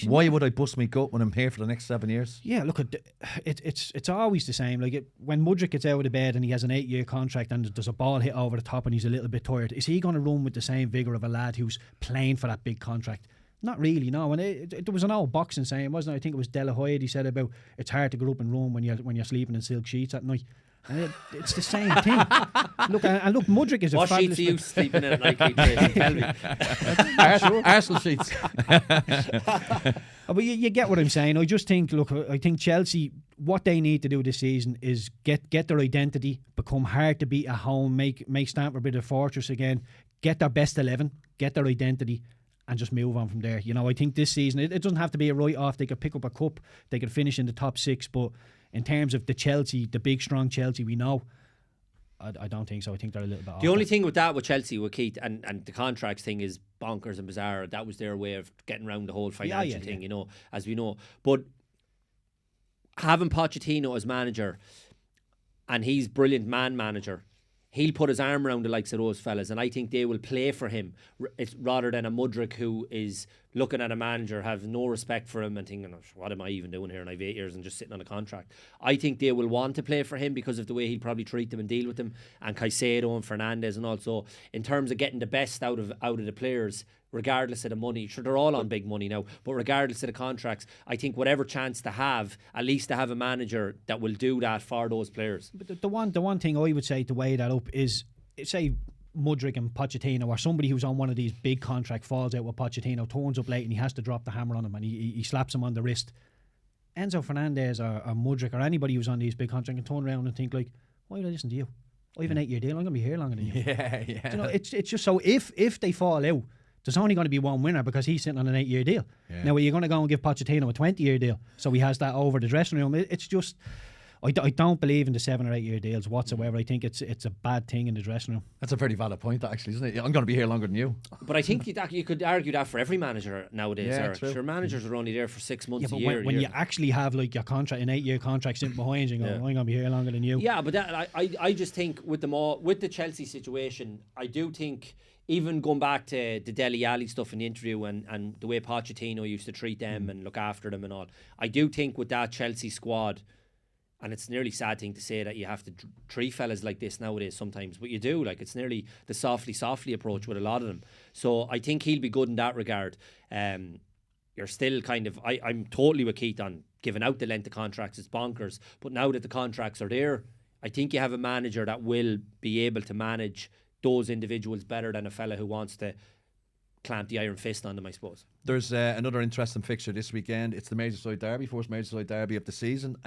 Why would I bust my gut when I'm here for the next 7 years? Yeah, look, it's always the same. Like when Mudryk gets out of bed and he has an 8 year contract and there's a ball hit over the top and he's a little bit tired, is he going to run with the same vigour of a lad who's playing for that big contract? Not really, no. And there was an old boxing saying, wasn't it? I think it was De La Hoya. He said about it's hard to get up and run when you're sleeping in silk sheets at night. And it's the same thing. Look, Mudryk is what sheets are you sleeping in at night, Keith? Tell me. Arsenal sheets. But you get what I'm saying. I just think, I think Chelsea, what they need to do this season is get their identity, become hard to beat at home, make Stamford Bridge a fortress again, get their best 11, get their identity, and just move on from there. I think this season, it doesn't have to be a write-off. They could pick up a cup, they could finish in the top 6, but in terms of the Chelsea, the big strong Chelsea we know, I don't think so. I think they're a little bit off. The only thing with Chelsea, with Keith, and the contracts thing is bonkers and bizarre. That was their way of getting around the whole financial thing, as we know. But having Pochettino as manager, and he's brilliant manager, he'll put his arm around the likes of those fellas, and I think they will play for him rather than a Mudryk who is looking at a manager, have no respect for him and thinking, what am I even doing here, and I've 8 years and just sitting on a contract. I think they will want to play for him because of the way he'll probably treat them and deal with them, and Caicedo and Fernandez, and also in terms of getting the best out of the players, regardless of the money. Sure, they're all on big money now, but regardless of the contracts, I think whatever chance to have, at least to have a manager that will do that for those players. But the one thing I would say to weigh that up is, say Mudryk and Pochettino, or somebody who's on one of these big contract falls out with Pochettino, turns up late and he has to drop the hammer on him and he slaps him on the wrist. Enzo Fernandez or Mudryk or anybody who's on these big contracts can turn around and think like, why would I listen to you? I have an 8 year deal, I'm going to be here longer than you. Yeah. It's just so if they fall out, there's only going to be one winner because he's sitting on an 8 year deal. Yeah. Now, are you going to go and give Pochettino a 20 year deal so he has that over the dressing room? It's just, I don't believe in the 7 or 8 year deals whatsoever. I think it's a bad thing in the dressing room. That's a very valid point, actually, isn't it? I'm going to be here longer than you. But I think you could argue that for every manager nowadays, Eric. Sure, managers are only there for 6 months a year. When you actually have like your contract, an 8 year contract sitting behind you, I'm going to be here longer than you. Yeah, but I just think with the Chelsea situation, I do think, even going back to the Dele Alli stuff in the interview and the way Pochettino used to treat them and look after them and all, I do think with that Chelsea squad, and it's nearly sad thing to say that you have to treat fellas like this nowadays sometimes, but you do. Like, it's nearly the softly approach with a lot of them. So I think he'll be good in that regard. You're still kind of, I'm totally with Keith on giving out the length of contracts. It's bonkers. But now that the contracts are there, I think you have a manager that will be able to manage those individuals better than a fella who wants to clamp the iron fist on them, I suppose. There's another interesting fixture this weekend. It's the Merseyside derby, first Merseyside derby of the season.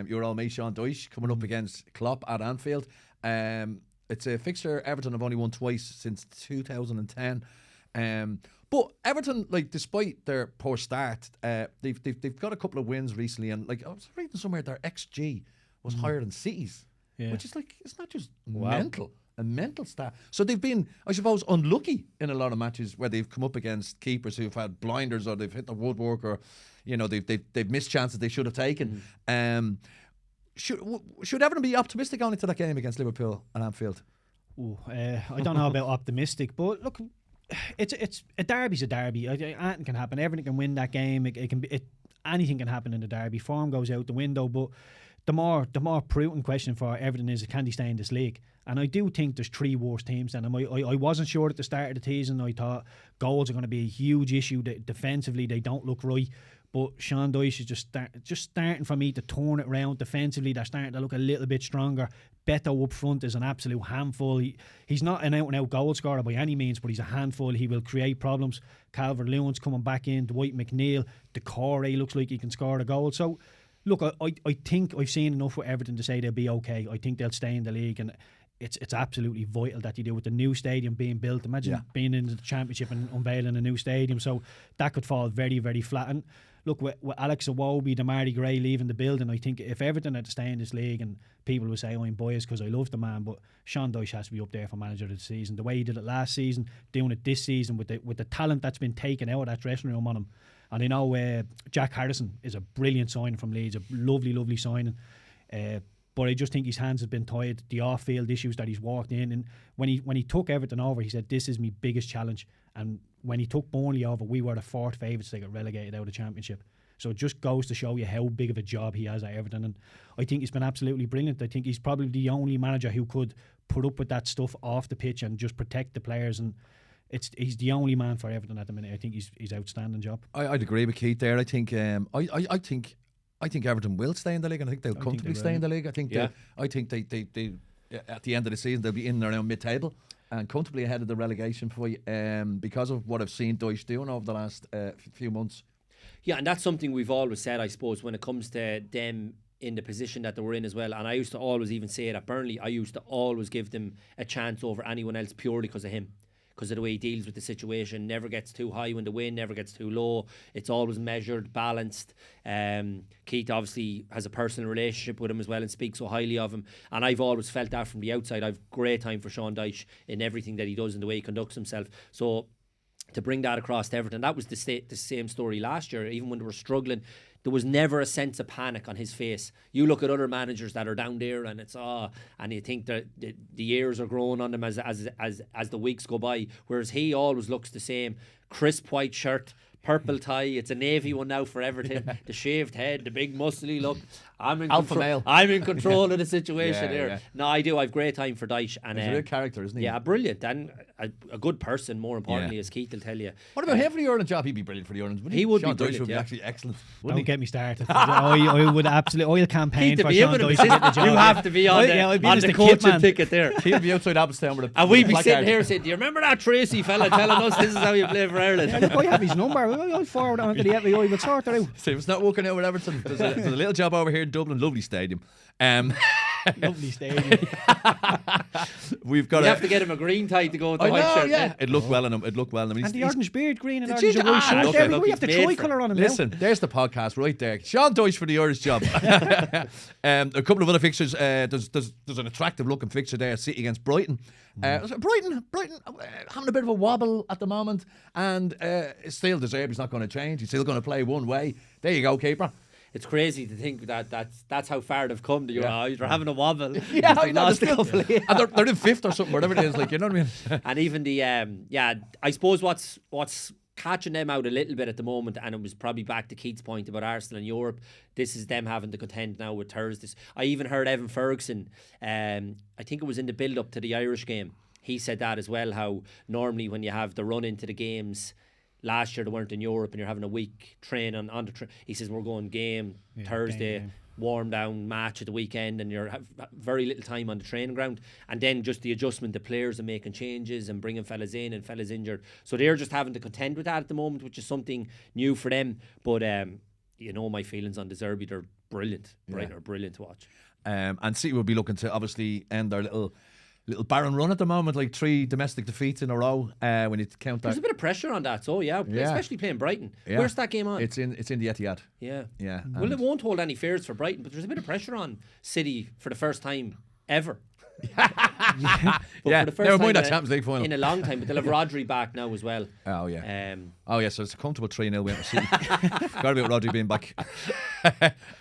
Your old mate Sean Dyche coming up against Klopp at Anfield. It's a fixture Everton have only won twice since 2010. But Everton, like, despite their poor start, they've got a couple of wins recently, and like I was reading somewhere their XG was higher than City's, which is like, it's not just mental. a mental stat. So they've been, I suppose, unlucky in a lot of matches where they've come up against keepers who've had blinders or they've hit the woodwork or, you know, they've missed chances they should have taken. Should Everton be optimistic going into that game against Liverpool at Anfield? I don't know about optimistic, but look, it's a derby's a derby. Anything can happen. Everything can win that game. Anything can happen in the derby. Form goes out the window, but the more prudent question for Everton is, can they stay in this league? And I do think there's 3 worse teams than them. I wasn't sure at the start of the season. I thought goals are going to be a huge issue. Defensively, they don't look right. But Sean Dyche is just starting for me to turn it around. Defensively, they're starting to look a little bit stronger. Beto up front is an absolute handful. He's not an out-and-out goal scorer by any means, but he's a handful. He will create problems. Calvert-Lewin's coming back in. Dwight McNeil. Decore looks like he can score a goal. So, look, I think I've seen enough with Everton to say they'll be okay. I think they'll stay in the league, and it's absolutely vital that you do with the new stadium being built. Imagine being in the Championship and unveiling a new stadium. So that could fall very, very flat. And look, with Alex Iwobi, Damari Gray leaving the building, I think if Everton had to stay in this league, and people will say, I'm biased because I love the man, but Sean Dyche has to be up there for manager of the season. The way he did it last season, doing it this season with the talent that's been taken out of that dressing room on him. And I know Jack Harrison is a brilliant signing from Leeds, a lovely, lovely signing. But I just think his hands have been tied. The off-field issues that he's walked in, and when he took Everton over, he said, "This is my biggest challenge." And when he took Burnley over, we were the 4th favourites to get relegated out of the Championship. So it just goes to show you how big of a job he has at Everton. And I think he's been absolutely brilliant. I think he's probably the only manager who could put up with that stuff off the pitch and just protect the players. And he's the only man for Everton at the minute. I think he's outstanding job. I'd agree with Keith there. I think I think Everton will stay in the league, and I think they'll comfortably stay in the league. I think they at the end of the season they'll be in and around mid-table and comfortably ahead of the relegation fight because of what I've seen Dyche doing over the last few months. Yeah, and that's something we've always said, I suppose, when it comes to them in the position that they were in as well. And I used to always even say it at Burnley, I used to always give them a chance over anyone else purely because of him. Because of the way he deals with the situation, never gets too high when they win, never gets too low. It's always measured, balanced. Keith obviously has a personal relationship with him as well and speaks so highly of him. And I've always felt that from the outside. I've great time for Sean Dyche in everything that he does and the way he conducts himself. So to bring that across to Everton, that was the same story last year. Even when they were struggling, there was never a sense of panic on his face. You look at other managers that are down there, and it's and you think that the years are growing on them as the weeks go by. Whereas he always looks the same: crisp white shirt, purple tie. It's a navy one now for Everton. The shaved head, the big muscly look. I'm in Alpha male. I'm in control of the situation there. Yeah. No, I do. I've great time for Dyche, and he's a real character, isn't he? Yeah, brilliant, and a good person. More importantly, as Keith will tell you. What about him for the Ireland job? He'd be brilliant for the Ireland. He would Sean be brilliant. Dyche would be actually excellent. Don't get me started. I would absolutely. I'll campaign for Sean Dyche to get the job. You have to be on the coaching ticket there. He'll be outside Abbottstown with a and we'd be sitting here saying, "Do you remember that Treacy fella telling us this is how you play for Ireland?" Yeah, look, I have his number. I'll forward it on to the FBI. We'll sort it out. See, if it's not working out with Everton, there's a little job over here in Dublin. Lovely stadium. Lovely stadium. We've got. You have to get him a green tie to go with the white shirt. Yeah, it looked well on him. It looked well on him. And the orange beard, green and Did orange you- and white shirt. look, There we look, go. We have the he's made tricolour on him Listen, there's the podcast right there. Sean Dyche for the Irish job. A couple of other fixtures. There's an attractive looking fixture there. City against Brighton. Brighton having a bit of a wobble at the moment, and still De Zerbi's not going to change. He's still going to play one way. There you go, keeper. It's crazy to think that that's how far they've come. You're having a wobble. Yeah, They lost a couple of years. and they're in 5th or something, whatever it is. Like, you know what I mean? And even the I suppose what's catching them out a little bit at the moment, and it was probably back to Keith's point about Arsenal and Europe. This is them having to contend now with Thursdays. I even heard Evan Ferguson. I think it was in the build up to the Irish game. He said that as well. How normally when you have the run into the games. Last year they weren't in Europe and you're having a week training on the he says we're going game Thursday, game. warm down match at the weekend, and you're have very little time on the training ground, and then just the adjustment, the players are making changes and bringing fellas in and fellas injured, so they're just having to contend with that at the moment, which is something new for them. But you know my feelings on De Zerbi, they're brilliant. Brighton are brilliant to watch. And City will be looking to obviously end their little barren run at the moment, like 3 domestic defeats in a row. When you count that, There's a bit of pressure on that, so especially playing Brighton. Yeah. Where's that game on? It's in the Etihad. Yeah. Yeah. Well, it won't hold any fears for Brighton, but there's a bit of pressure on City for the first time ever. Yeah, for the first never mind time that Champions League final. in a long time. But they'll have Rodri back now as well. Oh, yeah. Um, So it's a comfortable 3-0 win for City. Got to be with Rodri being back.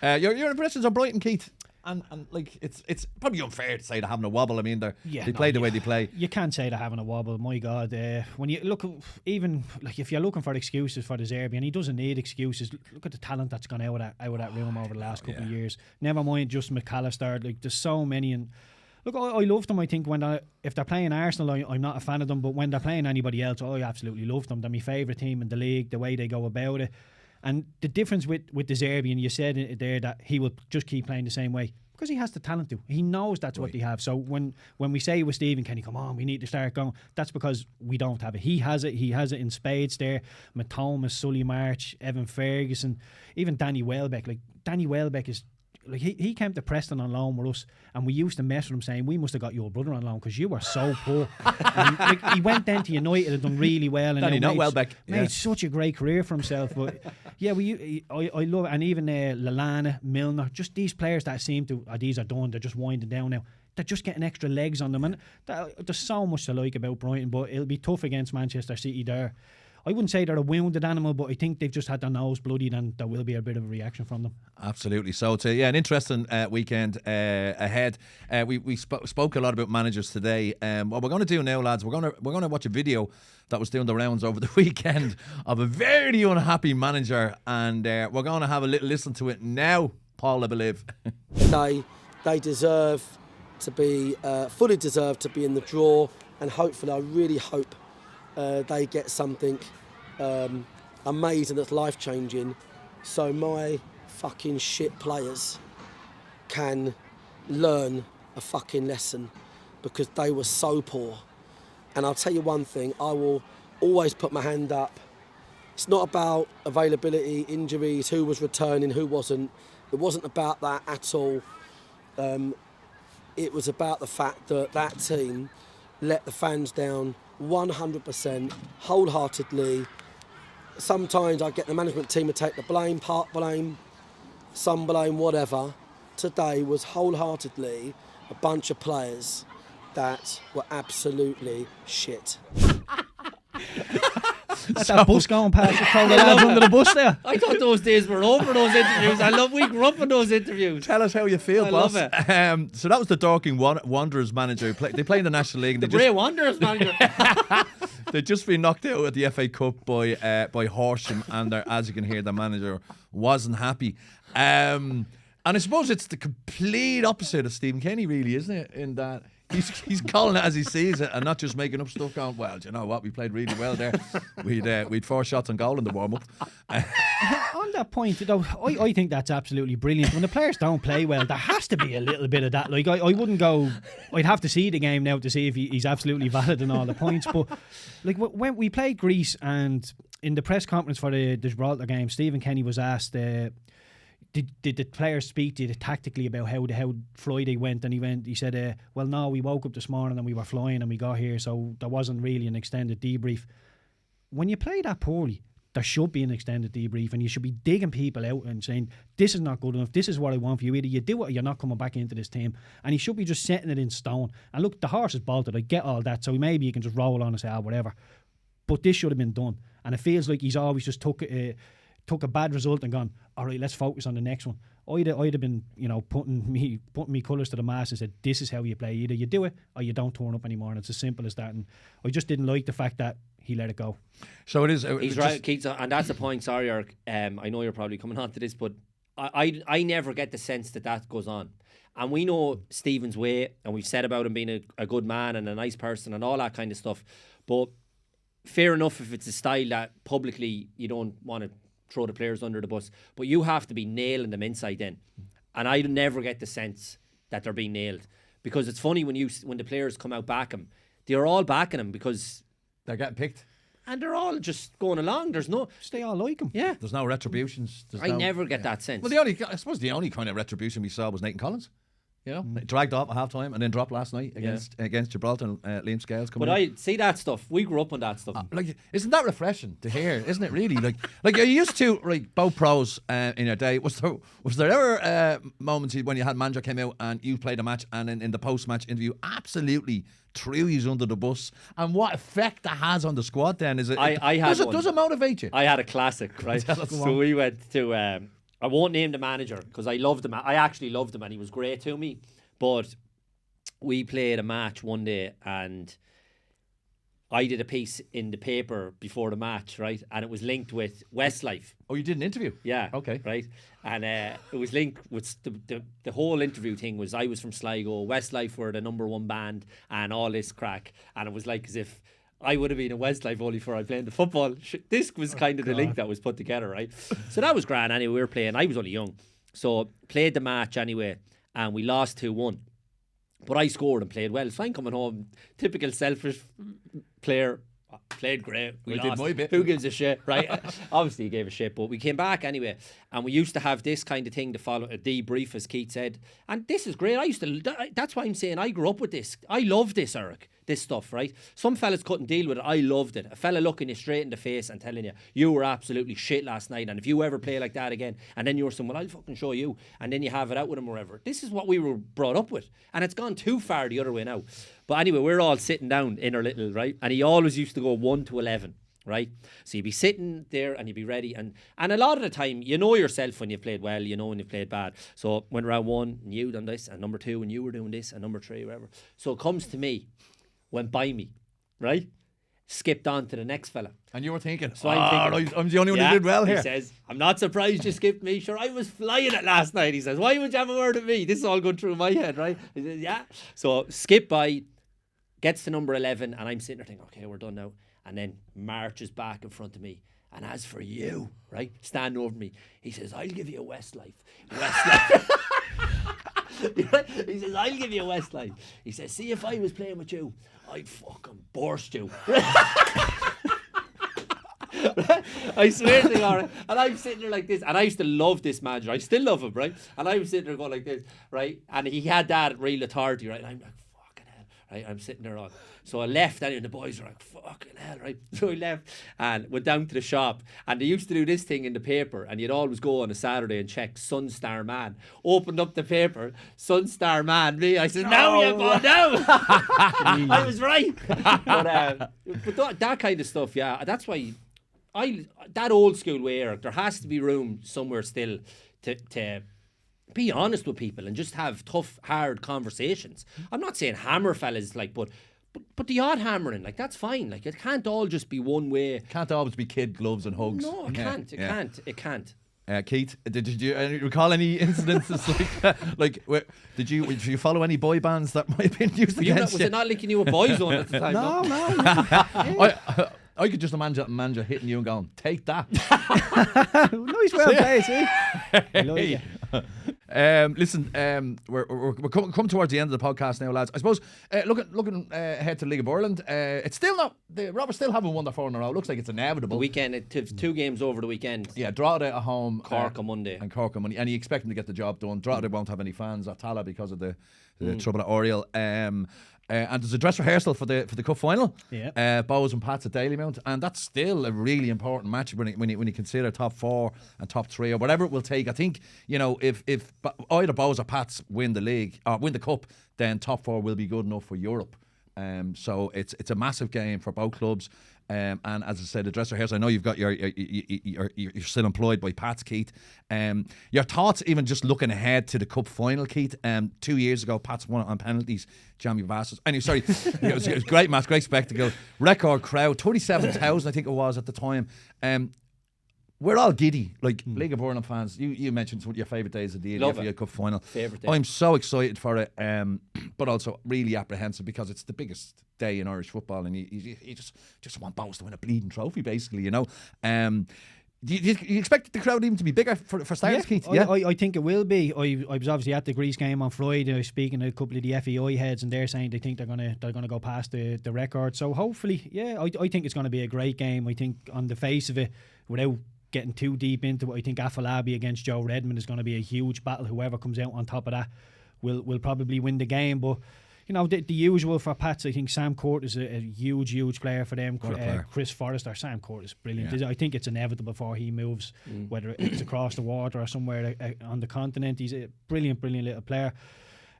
Your impressions on Brighton, Keith? And like it's probably unfair to say they're having a wobble. I mean, they play the way they play. You can't say they're having a wobble. My God, when you look, even like if you're looking for excuses for the Zerbi, and he doesn't need excuses. Look at the talent that's gone out of that room over the last couple of years. Never mind just McAllister. Like there's so many. And look, I love them. I think if they're playing Arsenal, I'm not a fan of them. But when they're playing anybody else, I absolutely love them. They're my favourite team in the league. The way they go about it. And the difference with the Zerbi, and you said it there that he will just keep playing the same way because he has the talent to. He knows that's what they have. So when we say with Stephen Kenny, come on, we need to start going, that's because we don't have it. He has it. He has it in spades there. Matoma, Sully March, Evan Ferguson, even Danny Welbeck. Like Danny Welbeck is. Like he came to Preston on loan with us, and we used to mess with him saying we must have got your brother on loan because you were so poor. And, like, he went then to United and done really well, and made such a great career for himself. But yeah, I love it. And even Lallana, Milner, just these players that seem to these are done. They're just winding down now. They're just getting extra legs on them, and there's so much to like about Brighton. But it'll be tough against Manchester City there. I wouldn't say they're a wounded animal, but I think they've just had their nose bloodied, and there will be a bit of a reaction from them. Absolutely. So it's an interesting weekend ahead. We spoke a lot about managers today. What we're going to do now, lads, we're going to watch a video that was doing the rounds over the weekend of a very unhappy manager, and we're going to have a little listen to it now, Paul, I believe. They deserve to be fully deserve to be in the draw, and hopefully, I really hope they get something amazing that's life-changing, so my fucking shit players can learn a fucking lesson, because they were so poor. And I'll tell you one thing, I will always put my hand up. It's not about availability, injuries, who was returning, who wasn't. It wasn't about that at all. It was about the fact that that team let the fans down 100%, wholeheartedly. Sometimes I get the management team to take the blame, part blame, some blame, whatever. Today was wholeheartedly a bunch of players that were absolutely shit. That's that bus going past the crowd of lads under the bus there. I thought those days were over, those interviews. We grew up in those interviews. Tell us how you feel, boss. Love it. So that was the Dorking Wanderers manager. They play in the National League. And Bray Wanderers manager. They'd just been knocked out at the FA Cup by Horsham, and as you can hear, the manager wasn't happy. And I suppose it's the complete opposite of Stephen Kenny, really, isn't it? In that he's calling it as he sees it, and not just making up stuff. Going, well, do you know what? We played really well there. We'd 4 shots on goal in the warm up. On that point, though, I think that's absolutely brilliant. When the players don't play well, there has to be a little bit of that. Like I wouldn't go. I'd have to see the game now to see if he's absolutely valid in all the points. But like when we played Greece, and in the press conference for the Gibraltar game, Stephen Kenny was asked. Did the players speak to you tactically about how Friday went? And he said, well, no, we woke up this morning and we were flying and we got here, so there wasn't really an extended debrief. When you play that poorly, there should be an extended debrief, and you should be digging people out and saying, this is not good enough, this is what I want for you, either you do it or you're not coming back into this team. And he should be just setting it in stone. And look, the horse is bolted, I get all that, so maybe you can just roll on and say, whatever. But this should have been done. And it feels like he's always just took a bad result and gone, all right, let's focus on the next one. I'd have been, putting me colours to the mast and said, this is how you play. Either you do it or you don't turn up anymore. And it's as simple as that. And I just didn't like the fact that he let it go. So it is. He's right, Keith, and that's the point. Sorry, Eric. I know you're probably coming on to this, but I never get the sense that goes on. And we know Stephen's way, and we've said about him being a good man and a nice person and all that kind of stuff. But fair enough if it's a style that publicly you don't want to throw the players under the bus, but you have to be nailing them inside then. And I never get the sense that they're being nailed, because it's funny when the players come out back him, they're all backing him because they're getting picked, and they're all just going along. There's no, they all like him. Yeah, there's no retributions. I never get that sense. Well, I suppose the only kind of retribution we saw was Nathan Collins. You know, dragged off at half time and then dropped last night against Gibraltar. Liam Scales coming But in. I see that stuff. We grew up on that stuff. Like, isn't that refreshing to hear? Isn't it really? Like you used to, like, both pros in your day. Was there ever moments when you had manager came out and you played a match and in the post match interview absolutely threw you under the bus? And what effect that has on the squad? Then does it motivate you? I had a classic, right? So we went to. I won't name the manager because I loved him. I actually loved him and he was great to me. But we played a match one day and I did a piece in the paper before the match, right? And it was linked with Westlife. Oh, you did an interview? Yeah. Okay. Right? And it was linked with the whole interview thing was I was from Sligo, Westlife were the #1 band and all this crack. And it was like as if I would have been in Westlife only for I playing the football. This was kind of the link that was put together, right? So that was grand anyway. We were playing. I was only young. So played the match anyway and we lost 2-1. But I scored and played well. It's fine coming home. Typical selfish player. Played great. We did my bit. Who gives a shit, right? Obviously, he gave a shit, but we came back anyway. And we used to have this kind of thing to follow a debrief, as Keith said. And this is great. That's why I'm saying I grew up with this. I love this, Eric. This stuff, right? Some fellas couldn't deal with it. I loved it. A fella looking you straight in the face and telling you were absolutely shit last night, and if you ever play like that again, and then you're saying, well, I'll fucking show you, and then you have it out with him or whatever. This is what we were brought up with, and it's gone too far the other way now. But anyway, we're all sitting down in our little, right? And he always used to go 1 to 11. Right, so you'd be sitting there and you'd be ready, and a lot of the time you know yourself when you've played well, you know when you've played bad. So when round 1 and you done this, and number 2 and you were doing this, and number 3 whatever. So it comes to me, went by me, right? Skipped on to the next fella. And you were thinking, so I'm the only one who did well here. He says, I'm not surprised you skipped me. Sure, I was flying it last night. He says, why would you have a word of me? This is all going through my head, right? He says, yeah. So skip by, gets to number 11, and I'm sitting there thinking, okay, we're done now. And then marches back in front of me. And as for you, right, stand over me. He says, I'll give you a Westlife. He says, I'll give you a Westlife. He says, see, if I was playing with you, I'd fucking burst you. I swear to God, and I'm sitting there like this, and I used to love this manager. I still love him, right? And I was sitting there going like this, right? And he had that real authority, right? And I'm like, fucking hell, right? I'm sitting there on. So I left, and the boys were like, fucking hell, right? So I left and went down to the shop, and they used to do this thing in the paper, and you'd always go on a Saturday and check Sunstar Man. Opened up the paper, Sunstar Man, me. I said, now you've gone down. I was right. But that kind of stuff, yeah, that's why that old school way, Eric, there has to be room somewhere still to be honest with people and just have tough, hard conversations. I'm not saying hammer fellas, like, but the odd hammering, like, that's fine. Like, it can't all just be one way. It can't always be kid gloves and hugs. No, it can't. It can't. Keith, did you recall any incidences like did you follow any boy bands that might have been used against you? Was it not linking you with Boyzone at the time? No. I could just imagine a manager hitting you and going, take that. Nice well played, see? I love you. Listen, we're coming towards the end of the podcast now, lads. I suppose looking ahead to the League of Ireland, it's still not. The Robbers still haven't won their 4 in a row. It looks like it's inevitable. The weekend, it's 2 games over the weekend. Yeah, Drogheda at home, Cork on Monday, and Cork on Monday, and you expect them to get the job done. Drogheda won't have any fans at Tala because of the trouble at Oriel. And there's a dress rehearsal for the cup final. Yeah. Bows and Pats at Dalymount, and that's still a really important match when you consider top 4 and top 3 or whatever it will take. I think, you know, if either Bows or Pats win the league or win the cup, then top 4 will be good enough for Europe. So it's a massive game for both clubs. And as I said, the dress rehearsal, I know you've got you're still employed by Pats, Keith. Your thoughts, even just looking ahead to the cup final, Keith. 2 years ago, Pats won it on penalties. Jamie Bastards. Anyway, sorry, it was a great match, great spectacle, record crowd, 37,000 I think it was at the time. We're all giddy, like League of Ireland fans. You mentioned some of your favourite days of the year, the FA Cup final. Favourite day. I'm so excited for it, but also really apprehensive because it's the biggest day in Irish football, and you just want Bows to win a bleeding trophy, basically, you know. Do you expect the crowd even to be bigger for starters, Keith? Yeah, I think it will be. I was obviously at the Greece game on Friday. I was speaking to a couple of the FEI heads, and they're saying they think they're gonna go past the record. So hopefully, yeah, I think it's going to be a great game. I think on the face of it, without getting too deep into it, I think Afalabi against Joe Redmond is going to be a huge battle. Whoever comes out on top of that will probably win the game. But you know, the usual for Pats, I think Sam Court is a huge player for them. Chris Forrester, Sam Court is brilliant. Yeah. I think it's inevitable before he moves, whether it's across the water or somewhere on the continent. He's a brilliant little player.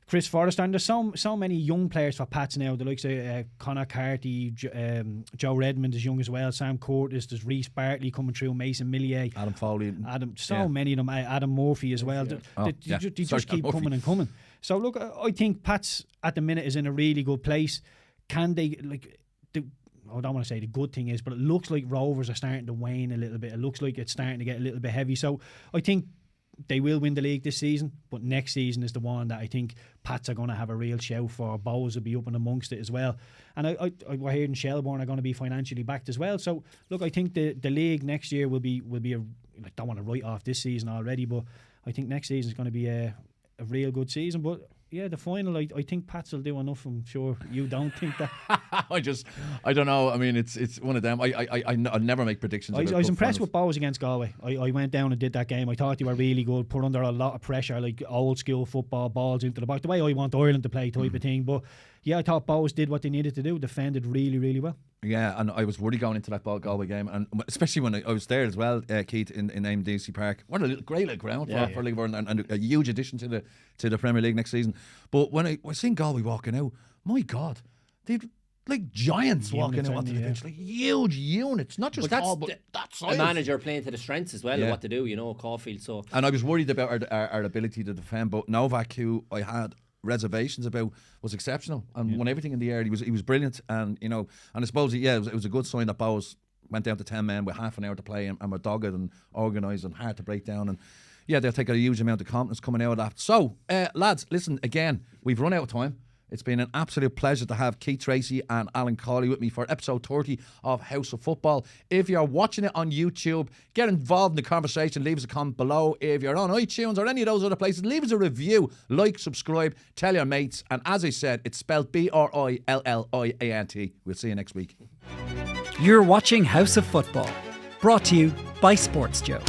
Chris Forrester, and there's so many young players for Pats now. The likes of Conor Carty, Joe Redmond is young as well. Sam Curtis, there's Reece Bartley coming through, Mason Millier, Adam Foley, many of them. Adam Murphy as well. They just keep coming and coming. So look, I think Pats at the minute is in a really good place. Can they I don't want to say the good thing is, but it looks like Rovers are starting to wane a little bit. It looks like it's starting to get a little bit heavy. So I think they will win the league this season, but next season is the one that I think Pats are going to have a real shout for. Bowes will be up and amongst it as well. And I heard in Shelbourne are going to be financially backed as well. So look, I think the league next year will be I don't want to write off this season already, but I think next season is going to be a real good season. But yeah, the final, I think Pats will do enough. I'm sure you don't think that. I don't know. I mean, it's one of them. I never make predictions. I was impressed with Bowes against Galway. I went down and did that game. I thought they were really good, put under a lot of pressure, like old school football, balls into the back, the way I want Ireland to play type of thing. But yeah, I thought Bowes did what they needed to do, defended really well. Yeah, and I was worried going into that Galway game, and especially when I was there as well, Keith, in AMDC Park. What a great little ground for League One, and a huge addition to the Premier League next season. But when I was seeing Galway walking out, my God, they'd like giants walking out onto the pitch, like huge units, not just tall, but that size. A manager playing to the strengths as well of what to do, Caulfield. So, and I was worried about our ability to defend, but Novak, who I had reservations about, was exceptional and won everything in the air. He was brilliant, and and I suppose it was a good sign that Bowes went down to 10 men with half an hour to play and were dogged and organised and hard to break down, and they'll take a huge amount of confidence coming out of that. So lads, listen, again, we've run out of time. It's been an absolute pleasure to have Keith Treacy and Alan Cawley with me for episode 30 of House of Football. If you're watching it on YouTube, get involved in the conversation. Leave us a comment below. If you're on iTunes or any of those other places, leave us a review, like, subscribe, tell your mates. And as I said, it's spelled Brilliant. We'll see you next week. You're watching House of Football, brought to you by Sports Joe.